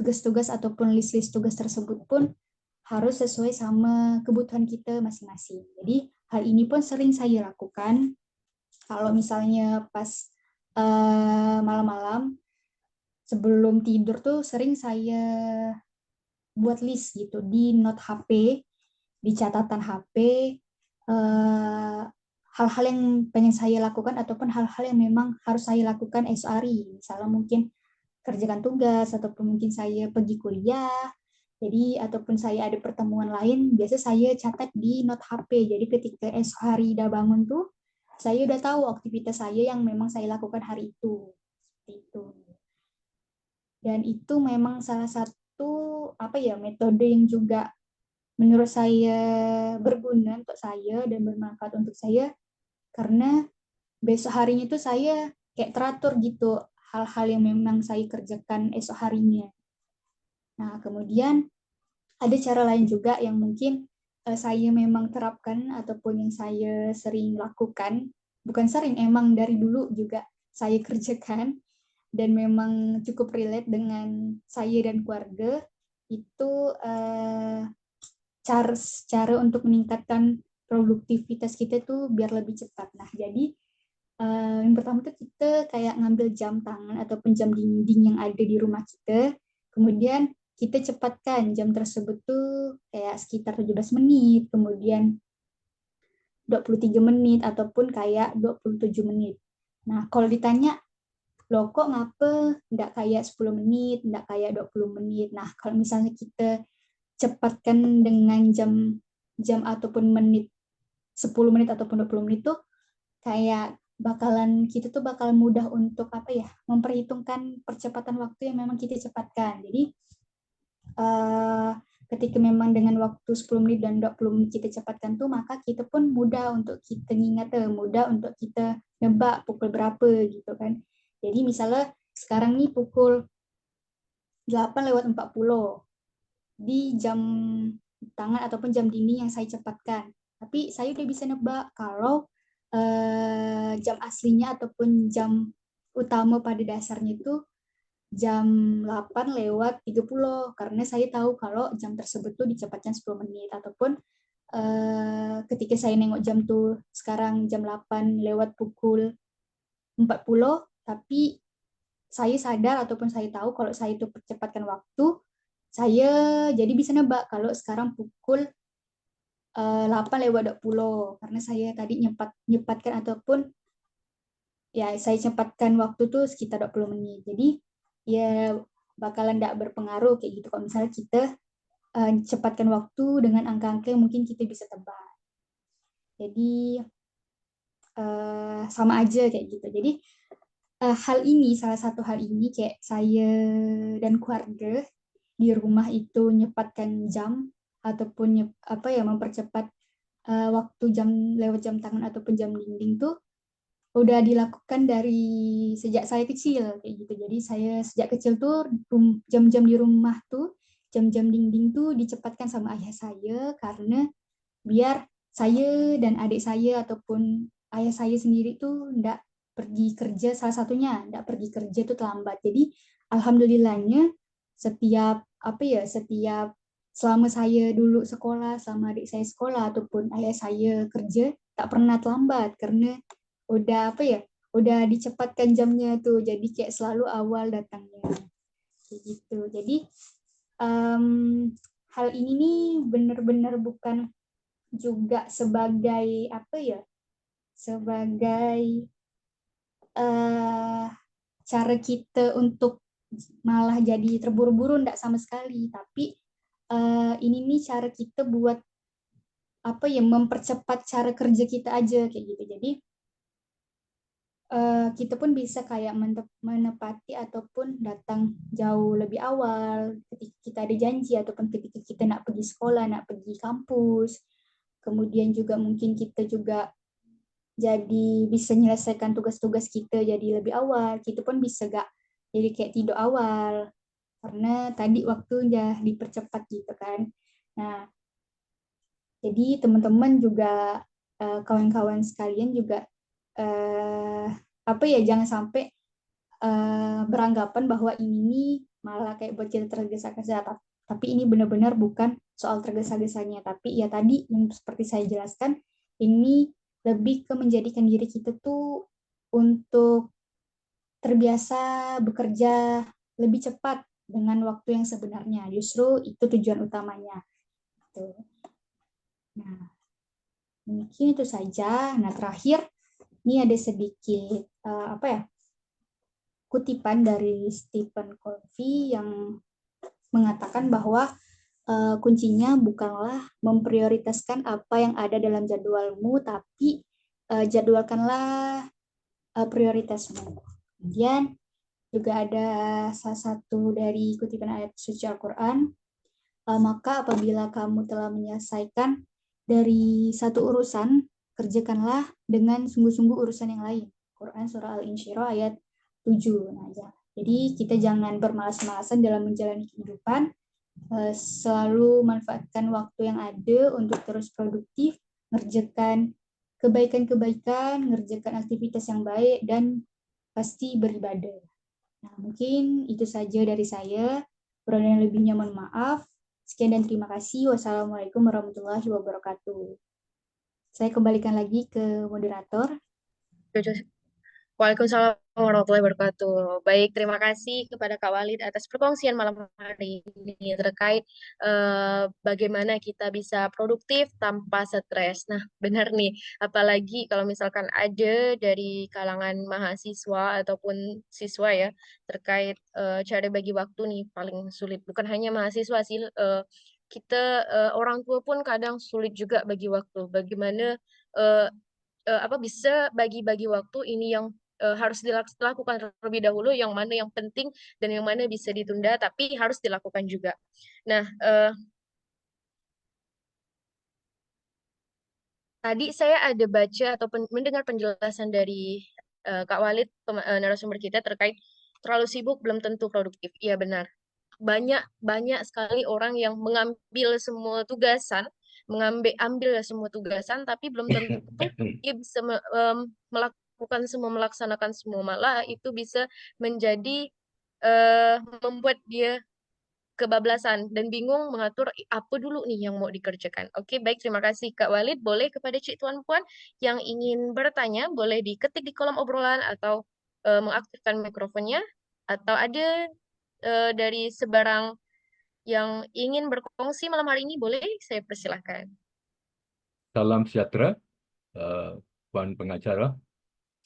tugas-tugas ataupun list-list tugas tersebut pun harus sesuai sama kebutuhan kita masing-masing. Jadi hal ini pun sering saya lakukan. Kalau misalnya pas malam-malam sebelum tidur tuh sering saya buat list gitu di note HP, di catatan HP, hal-hal yang pengen saya lakukan ataupun hal-hal yang memang harus saya lakukan esok hari. Misalnya mungkin kerjakan tugas ataupun mungkin saya pergi kuliah. Jadi ataupun saya ada pertemuan lain, biasa saya catat di note HP. Jadi ketika esok hari udah bangun tuh, saya udah tahu aktivitas saya yang memang saya lakukan hari itu. Seperti itu. Dan itu memang salah satu metode yang juga menurut saya berguna untuk saya dan bermanfaat untuk saya karena besok harinya itu saya kayak teratur gitu hal-hal yang memang saya kerjakan esok harinya. Nah, kemudian ada cara lain juga yang mungkin saya memang terapkan ataupun yang saya sering lakukan. Bukan sering, emang dari dulu juga saya kerjakan dan memang cukup relate dengan saya dan keluarga. Itu cara untuk meningkatkan produktivitas kita tuh biar lebih cepat. Nah, jadi yang pertama tuh kita kayak ngambil jam tangan ataupun jam dinding yang ada di rumah kita. Kemudian kita cepatkan jam tersebut tuh kayak sekitar 17 menit, kemudian 23 menit, ataupun kayak 27 menit. Nah, kalau ditanya, loh kok ngapa nggak kayak 10 menit, nggak kayak 20 menit. Nah, kalau misalnya kita cepatkan dengan jam ataupun menit, 10 menit ataupun 20 menit tuh kayak kita tuh bakal mudah untuk memperhitungkan percepatan waktu yang memang kita cepatkan. Jadi ketika memang dengan waktu 10 menit dan 20 menit kita cepatkan tuh, maka kita pun mudah untuk kita ingat, mudah untuk kita nebak pukul berapa gitu kan. Jadi misalnya sekarang nih pukul 8:40 di jam tangan ataupun jam dinding yang saya cepatkan. Tapi saya udah bisa nebak kalau jam aslinya ataupun jam utama pada dasarnya itu jam 8:30 karena saya tahu kalau jam tersebut tuh dicepatkan 10 menit ataupun ketika saya nengok jam tuh sekarang jam 8 lewat pukul 40 tapi saya sadar ataupun saya tahu kalau saya itu percepatkan waktu, saya jadi bisa nebak kalau sekarang pukul 8:20 karena saya tadi nyempatkan ataupun ya saya cepatkan waktu tuh sekitar 20 menit. Jadi ya bakalan tidak berpengaruh kayak gitu kalau misalnya kita cepatkan waktu dengan angka-angka yang mungkin kita bisa tebak. Jadi sama aja kayak gitu. Jadi salah satu hal ini kayak saya dan keluarga di rumah itu nyepatkan jam ataupun mempercepat waktu lewat jam tangan ataupun jam dinding tuh udah dilakukan dari sejak saya kecil kayak gitu. Jadi saya sejak kecil tuh jam-jam di rumah tuh, jam-jam dinding tuh dicepatkan sama ayah saya karena biar saya dan adik saya ataupun ayah saya sendiri tuh ndak pergi kerja, salah satunya ndak pergi kerja tuh terlambat. Jadi alhamdulillahnya setiap selama saya dulu sekolah, sama adik saya sekolah ataupun ayah saya kerja tak pernah terlambat karena udah dicepatkan jamnya tuh, jadi kayak selalu awal datangnya kayak gitu. Jadi em, hal ini nih benar-benar bukan juga sebagai sebagai eh, cara kita untuk malah jadi terburu-buru, enggak sama sekali, tapi ini nih cara kita buat mempercepat cara kerja kita aja kayak gitu. Jadi kita pun bisa kayak menepati ataupun datang jauh lebih awal ketika kita ada janji ataupun ketika kita nak pergi sekolah, nak pergi kampus. Kemudian juga mungkin kita juga jadi bisa menyelesaikan tugas-tugas kita jadi lebih awal. Kita pun bisa gak jadi kayak tidur awal karena tadi waktunya dipercepat gitu kan. Nah, jadi teman-teman juga kawan-kawan sekalian juga jangan sampai beranggapan bahwa ini nih malah kayak buat kita tergesa-gesa, tapi ini benar-benar bukan soal tergesa-gesanya, tapi ya tadi yang seperti saya jelaskan, ini lebih ke menjadikan diri kita tuh untuk terbiasa bekerja lebih cepat dengan waktu yang sebenarnya. Justru itu tujuan utamanya. Gitu. Nah, mungkin itu saja. Nah, terakhir ini ada sedikit kutipan dari Stephen Covey yang mengatakan bahwa kuncinya bukanlah memprioritaskan apa yang ada dalam jadwalmu, tapi jadwalkanlah prioritasmu. Kemudian juga ada salah satu dari kutipan ayat suci Al-Quran, maka apabila kamu telah menyelesaikan dari satu urusan, kerjakanlah dengan sungguh-sungguh urusan yang lain. Quran Surah Al-Insyirah ayat 7. Nah, ya. Jadi kita jangan bermalas-malasan dalam menjalani kehidupan, selalu manfaatkan waktu yang ada untuk terus produktif, ngerjakan kebaikan-kebaikan, ngerjakan aktivitas yang baik, dan pasti beribadah. Nah, mungkin itu saja dari saya. Kurang dan lebihnya mohon maaf. Sekian dan terima kasih. Wassalamualaikum warahmatullahi wabarakatuh. Saya kembalikan lagi ke moderator. Waalaikumsalam warahmatullahi wabarakatuh. Baik, terima kasih kepada Kak Walid atas perkongsian malam hari ini terkait bagaimana kita bisa produktif tanpa stres. Nah, benar nih, apalagi kalau misalkan ada dari kalangan mahasiswa ataupun siswa ya, terkait cara bagi waktu nih paling sulit. Bukan hanya mahasiswa sih, kita orang tua pun kadang sulit juga bagi waktu. Bagaimana eh, bisa bagi-bagi waktu ini yang harus dilakukan terlebih dahulu, yang mana yang penting dan yang mana bisa ditunda tapi harus dilakukan juga. Nah, tadi saya ada baca atau mendengar penjelasan dari Kak Walid, narasumber kita terkait terlalu sibuk belum tentu produktif. Iya benar. Banyak banyak sekali orang yang mengambil semua tugasan, ambil semua tugasan, tapi belum tentu dia bisa melakukan semua, melaksanakan semua. Malah itu bisa menjadi membuat dia kebablasan dan bingung mengatur apa dulu nih yang mau dikerjakan. Oke, baik, terima kasih Kak Walid. Boleh kepada Cik Tuan Puan yang ingin bertanya, boleh diketik di kolom obrolan atau mengaktifkan mikrofonnya. Atau ada dari sebarang yang ingin berkongsi malam hari ini, boleh saya persilahkan. Salam sejahtera, Puan Pengacara.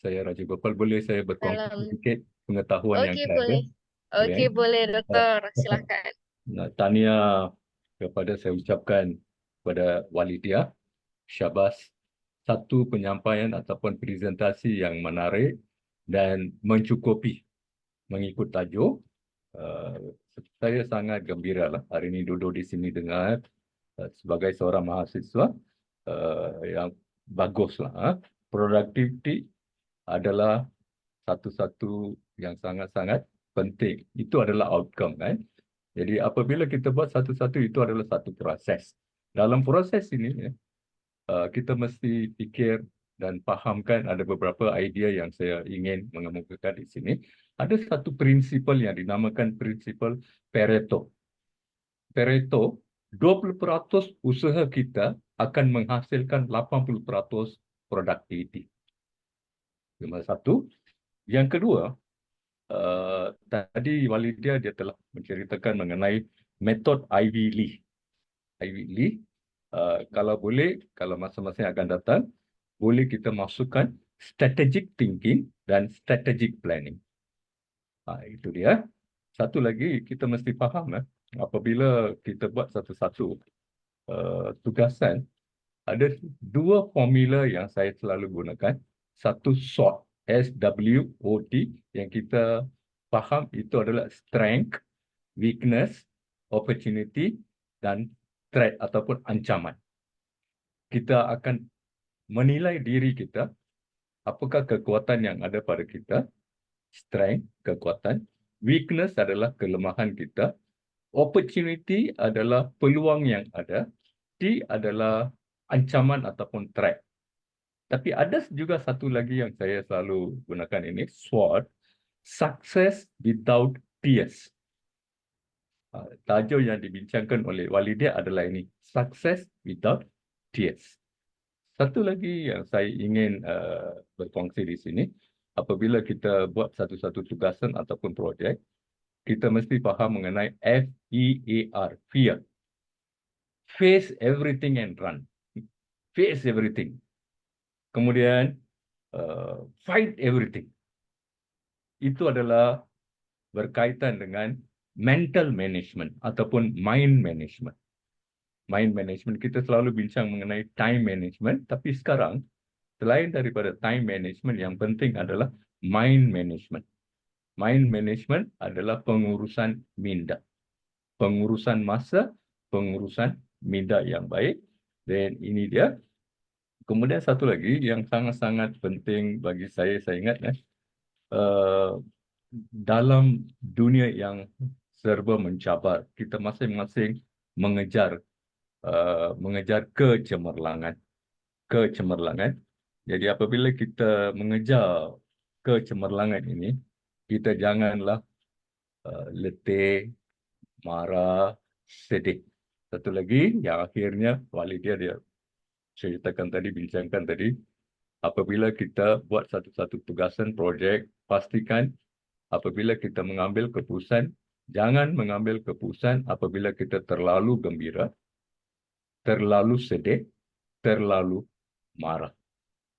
Saya Raja Gopal. Boleh saya berkongsi Salam. sedikit pengetahuan yang Oke, saya ada? boleh. Oke, boleh, dokter. Silahkan. Nah, tahniah kepada saya ucapkan kepada Walidia, syabas, satu penyampaian ataupun presentasi yang menarik dan mencukupi mengikut tajuk. Saya sangat gembira lah hari ini duduk di sini dengar sebagai seorang mahasiswa yang baguslah. Productivity adalah satu-satu yang sangat-sangat penting. Itu adalah outcome kan. Jadi apabila kita buat satu-satu itu adalah satu proses. Dalam proses ini kita mesti fikir dan fahamkan ada beberapa idea yang saya ingin mengemukakan di sini. Ada satu prinsipal yang dinamakan prinsipal Pareto. Pareto, 20% usaha kita akan menghasilkan 80% produktiviti. Nombor satu. Yang kedua, tadi Walidia dia telah menceritakan mengenai metod Ivy Lee. Ivy Lee, kalau boleh, kalau masa-masa yang akan datang, boleh kita masukkan strategic thinking dan strategic planning. Itu dia. Satu lagi kita mesti faham, apabila kita buat satu-satu tugasan, ada dua formula yang saya selalu gunakan. Satu SWOT, SWOT, yang kita faham itu adalah strength, weakness, opportunity, dan threat ataupun ancaman. Kita akan menilai diri kita, apakah kekuatan yang ada pada kita, strength, kekuatan, weakness adalah kelemahan kita, opportunity adalah peluang yang ada, T adalah ancaman ataupun threat. Tapi ada juga satu lagi yang saya selalu gunakan ini, SWOT, success without tears. Tajuk yang dibincangkan oleh Walidia adalah ini, success without tears. Satu lagi yang saya ingin berkongsi di sini, apabila kita buat satu-satu tugasan ataupun projek, kita mesti faham mengenai FEAR, fear. Face everything and run. Face everything. Kemudian, fight everything. Itu adalah berkaitan dengan mental management ataupun mind management. Mind management, kita selalu bincang mengenai time management, tapi sekarang, selain daripada time management, yang penting adalah mind management. Mind management adalah pengurusan minda. Pengurusan masa, pengurusan minda yang baik. Dan ini dia. Kemudian satu lagi yang sangat-sangat penting bagi saya ingat dalam dunia yang serba mencabar, kita masing-masing mengejar kecemerlangan. Jadi apabila kita mengejar kecemerlangan ini, kita janganlah letih, marah, sedih. Satu lagi yang akhirnya Walidia dia ceritakan tadi, bincangkan tadi, apabila kita buat satu-satu tugasan projek, pastikan apabila kita mengambil keputusan, jangan mengambil keputusan apabila kita terlalu gembira, terlalu sedih, terlalu marah.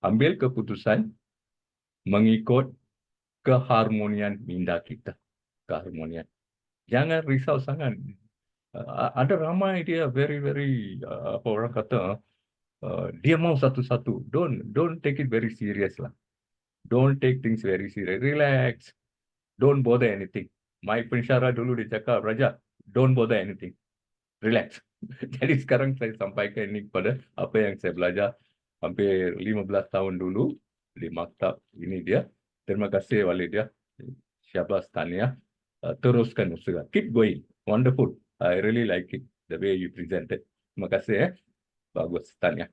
Ambil keputusan mengikut keharmonian minda kita. Keharmonian. Jangan risau sangat. Ada ramai dia very apa orang kata, dia mau satu-satu. Don't take it very serious lah. Don't take things very serious. Relax. Don't bother anything. My pensyarah dulu dia cakap, Raja, don't bother anything. Relax. Jadi sekarang saya sampaikan ini kepada apa yang saya belajar hampir 15 tahun dulu di maktab ini dia. Terima kasih Walidia. Syabas Tania. Teruskan usaha. Keep going. Wonderful. I really like it. The way you presented. Terima kasih. Bagus Tania.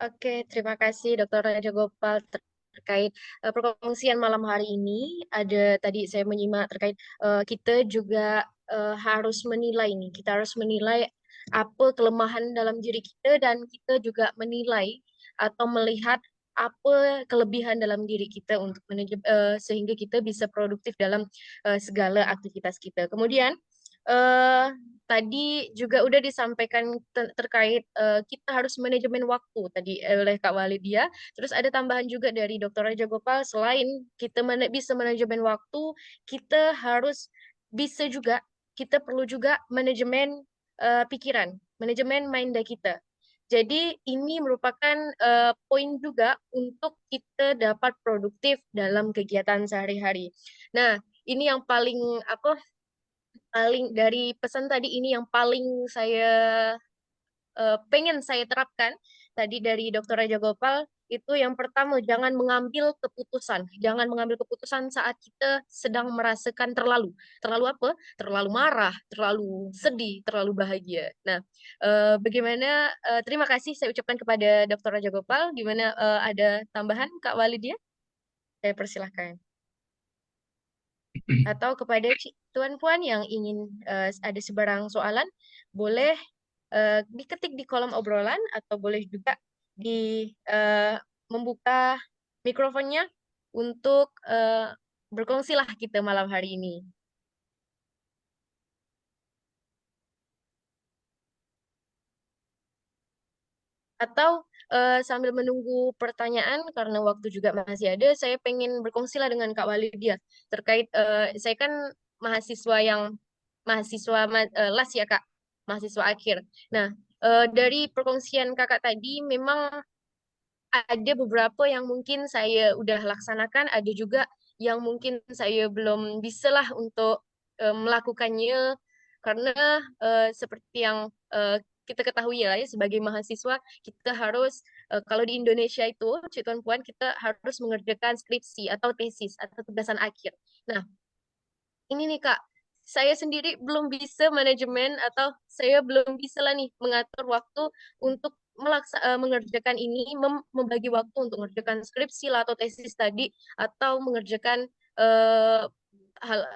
Oke, terima kasih Dr. Raja Gopal terkait perkongsian malam hari ini. Ada tadi saya menyimak terkait kita juga harus menilai nih. Kita harus menilai apa kelemahan dalam diri kita dan kita juga menilai atau melihat apa kelebihan dalam diri kita untuk sehingga kita bisa produktif dalam segala aktivitas kita. Kemudian tadi juga udah disampaikan terkait kita harus manajemen waktu tadi oleh Kak Walidia. Terus ada tambahan juga dari Dr. Raja Gopal, selain kita bisa manajemen waktu, kita harus bisa juga, kita perlu juga manajemen pikiran, manajemen minda kita. Jadi ini merupakan poin juga untuk kita dapat produktif dalam kegiatan sehari-hari. Nah, ini yang paling paling dari pesan tadi ini yang paling saya pengen saya terapkan tadi dari Dr. Raja Gopal itu yang pertama jangan mengambil keputusan. Jangan mengambil keputusan saat kita sedang merasakan terlalu apa? Terlalu marah, terlalu sedih, terlalu bahagia. Nah, bagaimana terima kasih saya ucapkan kepada Dr. Raja Gopal. Gimana ada tambahan Kak Walidia? Saya persilahkan. Atau kepada Tuan Puan yang ingin ada sebarang soalan, boleh diketik di kolom obrolan atau boleh juga di membuka mikrofonnya untuk berkongsilah kita malam hari ini. Atau sambil menunggu pertanyaan karena waktu juga masih ada, saya pengen berkongsilah dengan Kak Walidia terkait saya kan mahasiswa yang las ya Kak, mahasiswa akhir. Nah, dari perkongsian Kakak tadi memang ada beberapa yang mungkin saya udah laksanakan, ada juga yang mungkin saya belum bisa lah untuk melakukannya karena seperti yang kita ketahui ya, sebagai mahasiswa kita harus kalau di Indonesia itu, Cik Puan, kita harus mengerjakan skripsi atau tesis atau tugasan akhir. Nah, ini nih Kak, saya sendiri belum bisa manajemen atau saya belum bisa lah nih mengatur waktu untuk mengerjakan ini, membagi waktu untuk mengerjakan skripsi lah atau tesis tadi, atau mengerjakan eh,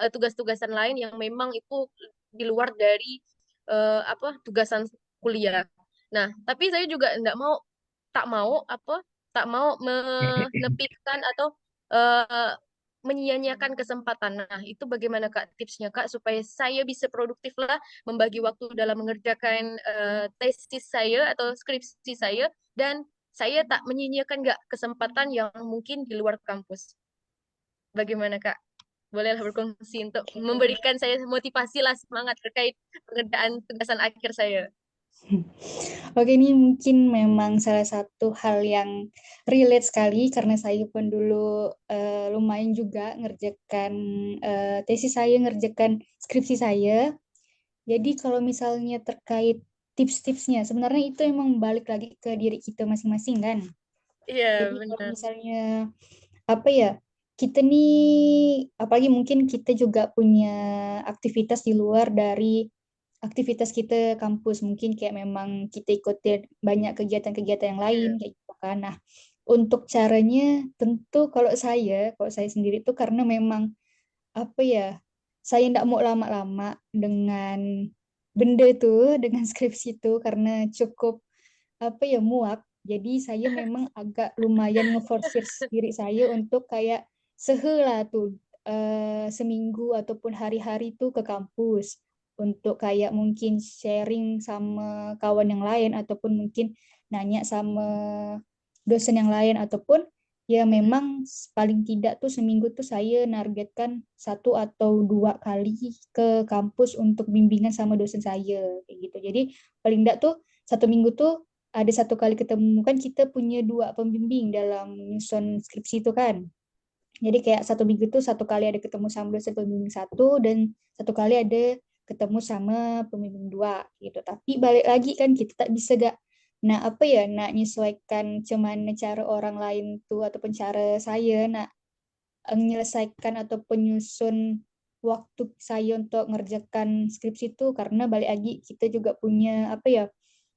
tugas-tugasan lain yang memang itu di luar dari apa tugasan kuliah. Nah, tapi saya juga tak mau apa, tak mau menepitkan atau eh, menyia-nyiakan kesempatan. Nah, itu bagaimana Kak tipsnya Kak supaya saya bisa produktif lah membagi waktu dalam mengerjakan tesis saya atau skripsi saya dan saya tak menyia-nyiakan nggak kesempatan yang mungkin di luar kampus. Bagaimana Kak? Bolehlah berkongsi untuk memberikan saya motivasi lah semangat terkait pengerjaan tugasan akhir saya. Oke, ini mungkin memang salah satu hal yang relate sekali karena saya pun dulu lumayan juga ngerjakan tesis saya, ngerjakan skripsi saya. Jadi kalau misalnya terkait tips-tipsnya, sebenarnya itu emang balik lagi ke diri kita masing-masing kan. Iya, Jadi kalau benar. misalnya apa ya, kita nih, apalagi mungkin kita juga punya aktivitas di luar dari aktivitas kita kampus, mungkin kayak memang kita ikutin banyak kegiatan-kegiatan yang lain Iya. kayak gitu kan. Nah, untuk caranya tentu kalau saya sendiri tuh karena memang apa ya, saya tidak mau lama-lama dengan benda itu, dengan skripsi itu karena cukup apa ya muak. Jadi saya memang agak lumayan ngeforsir diri saya untuk kayak sehela tuh seminggu ataupun hari-hari tuh ke kampus untuk kayak mungkin sharing sama kawan yang lain ataupun mungkin nanya sama dosen yang lain ataupun ya memang paling tidak tuh seminggu tuh saya nargetkan 1 atau 2 kali ke kampus untuk bimbingan sama dosen saya kayak gitu. Jadi paling tidak tuh 1 minggu tuh ada 1 kali ketemu kan kita punya 2 pembimbing dalam nyusun skripsi itu kan. Jadi kayak 1 minggu tuh 1 kali ada ketemu sama dosen pembimbing satu dan 1 kali ada ketemu sama pembimbing dua gitu. Tapi balik lagi kan kita tak bisa gak nah apa ya nak menyesuaikan cuman cara orang lain tuh ataupun cara saya nak menyelesaikan atau penyusun waktu saya untuk ngerjakan skripsi itu karena balik lagi kita juga punya apa ya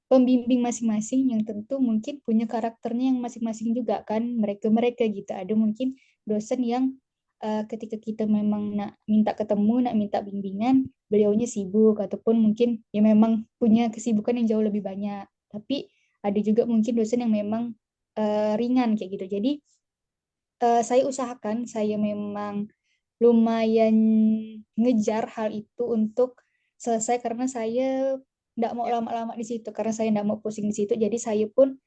pembimbing masing-masing yang tentu mungkin punya karakternya yang masing-masing juga kan mereka-mereka gitu. Ada mungkin dosen yang ketika kita memang nak minta ketemu, nak minta bimbingan, beliaunya sibuk ataupun mungkin ya memang punya kesibukan yang jauh lebih banyak. Tapi ada juga mungkin dosen yang memang ringan kayak gitu. Jadi saya usahakan saya memang lumayan ngejar hal itu untuk selesai karena saya tidak mau Ya. lama-lama di situ karena saya tidak mau pusing di situ jadi saya pun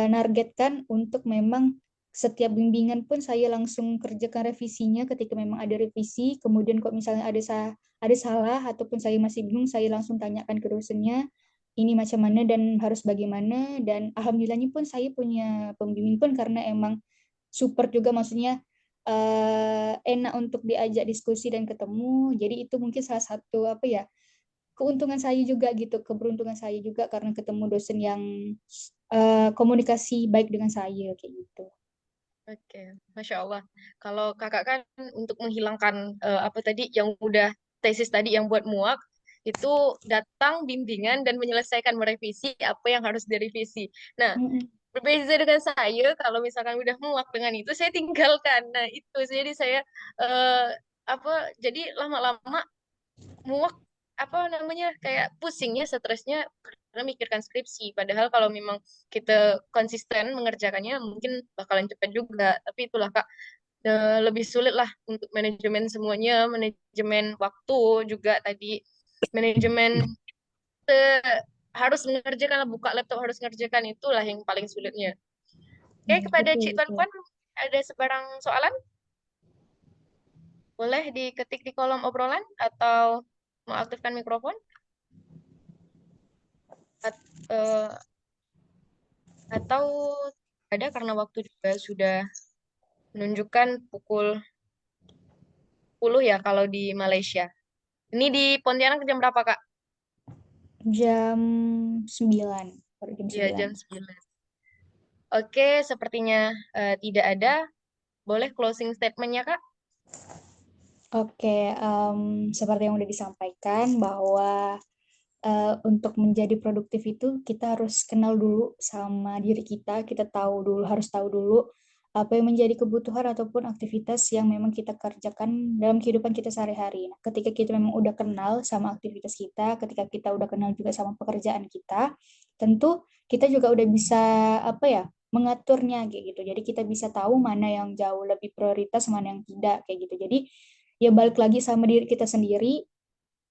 nargetkan untuk memang setiap bimbingan pun saya langsung kerjakan revisinya ketika memang ada revisi kemudian kok misalnya ada salah ataupun saya masih bingung saya langsung tanyakan ke dosennya ini macam mana dan harus bagaimana dan alhamdulillahnya pun saya punya pembimbing pun karena emang support juga maksudnya enak untuk diajak diskusi dan ketemu. Jadi itu mungkin salah satu apa ya, keuntungan saya juga gitu, keberuntungan saya juga karena ketemu dosen yang komunikasi baik dengan saya kayak gitu. Oke, Masya Allah. Kalau kakak kan untuk menghilangkan apa tadi yang udah tesis tadi yang buat muak, itu datang bimbingan dan menyelesaikan merevisi apa yang harus direvisi. Nah, Mm-mm. berbeda dengan saya, kalau misalkan udah muak dengan itu, saya tinggalkan. Nah, itu jadi saya eh, apa? Jadi lama-lama muak apa namanya kayak pusingnya stresnya karena mikirkan skripsi padahal kalau memang kita konsisten mengerjakannya mungkin bakalan cepat juga tapi itulah Kak lebih sulit lah untuk manajemen semuanya manajemen waktu juga tadi manajemen harus mengerjakan buka laptop harus mengerjakan itulah yang paling sulitnya. Oke kepada Betul, Cik Tuan betul. Puan ada sebarang soalan boleh diketik di kolom obrolan atau mau aktifkan mikrofon. Eh, atau ada karena waktu juga sudah menunjukkan pukul 10 ya kalau di Malaysia. Ini di Pontianak jam berapa, Kak? Jam 9, baru jam Ya, 9. jam 9. Oke, sepertinya tidak ada. Boleh closing statement-nya, Kak? Oke, seperti yang udah disampaikan bahwa untuk menjadi produktif itu kita harus kenal dulu sama diri kita tahu dulu, harus tahu dulu apa yang menjadi kebutuhan ataupun aktivitas yang memang kita kerjakan dalam kehidupan kita sehari-hari. Nah, ketika kita memang udah kenal sama aktivitas kita, ketika kita udah kenal juga sama pekerjaan kita, tentu kita juga udah bisa apa ya, mengaturnya kayak gitu. Jadi kita bisa tahu mana yang jauh lebih prioritas, mana yang tidak kayak gitu. Jadi ya balik lagi sama diri kita sendiri,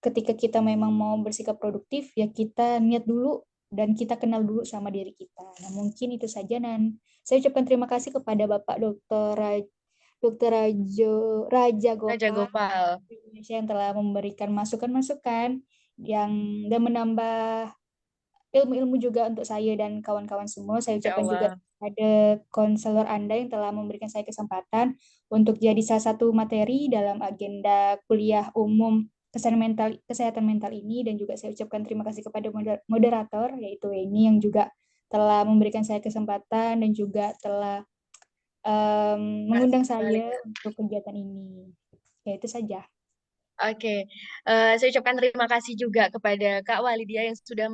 ketika kita memang mau bersikap produktif, ya kita niat dulu dan kita kenal dulu sama diri kita. Nah, mungkin itu saja dan saya ucapkan terima kasih kepada Bapak Dr. Raja Raja Gopal Gopal. Indonesia yang telah memberikan masukan-masukan yang dan menambah ilmu-ilmu juga untuk saya dan kawan-kawan semua. Saya Ya ucapkan juga Allah. ada konselor Anda yang telah memberikan saya kesempatan untuk jadi salah satu materi dalam agenda kuliah umum kesehatan mental ini dan juga saya ucapkan terima kasih kepada moderator yaitu Weni yang juga telah memberikan saya kesempatan dan juga telah Kasih mengundang kembali. saya untuk kegiatan ini. Ya itu saja. Oke, saya ucapkan terima kasih juga kepada Kak Walidia yang sudah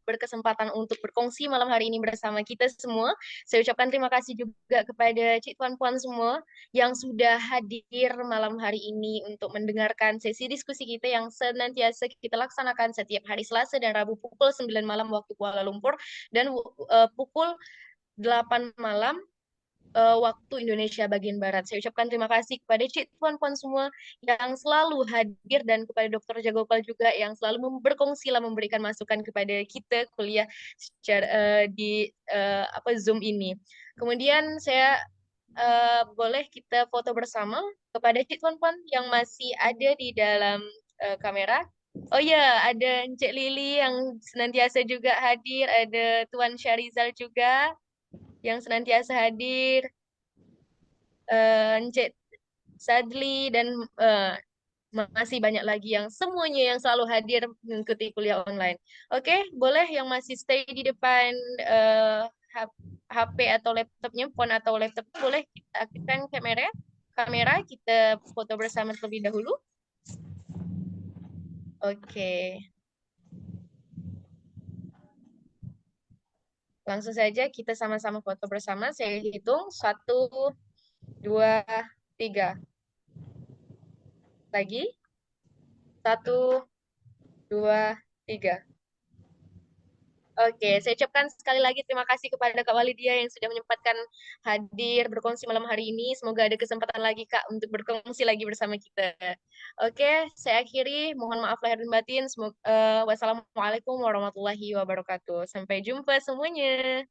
berkesempatan untuk berkongsi malam hari ini bersama kita semua. Saya ucapkan terima kasih juga kepada Cik Tuan Puan semua yang sudah hadir malam hari ini untuk mendengarkan sesi diskusi kita yang senantiasa kita laksanakan setiap hari Selasa dan Rabu pukul 9 malam waktu Kuala Lumpur dan pukul 8 malam waktu Indonesia bagian Barat. Saya ucapkan terima kasih kepada Cik Puan-Puan semua yang selalu hadir dan kepada Dr. Jagopal juga yang selalu berkongsi lah memberikan masukan kepada kita kuliah secara di apa Zoom ini. Kemudian saya boleh kita foto bersama kepada Cik Puan-Puan yang masih ada di dalam kamera. Oh ya, ada Cik Lili yang senantiasa juga hadir, ada Tuan Syarizal juga yang senantiasa hadir, Encik Sadli dan eh, masih banyak lagi yang semuanya yang selalu hadir mengikuti kuliah online. Oke, boleh yang masih stay di depan eh, HP atau laptopnya, phone atau laptop, boleh kita aktifkan kamera. Kamera kita foto bersama terlebih dahulu. Oke, langsung saja kita sama-sama foto bersama. Saya hitung 1, 2, 3. Lagi 1, 2, 3. Oke, saya ucapkan sekali lagi terima kasih kepada Kak Walidia yang sudah menyempatkan hadir berkongsi malam hari ini. Semoga ada kesempatan lagi Kak untuk berkongsi lagi bersama kita. Oke, saya akhiri. Mohon maaf lahir dan batin. Wassalamualaikum warahmatullahi wabarakatuh. Sampai jumpa semuanya.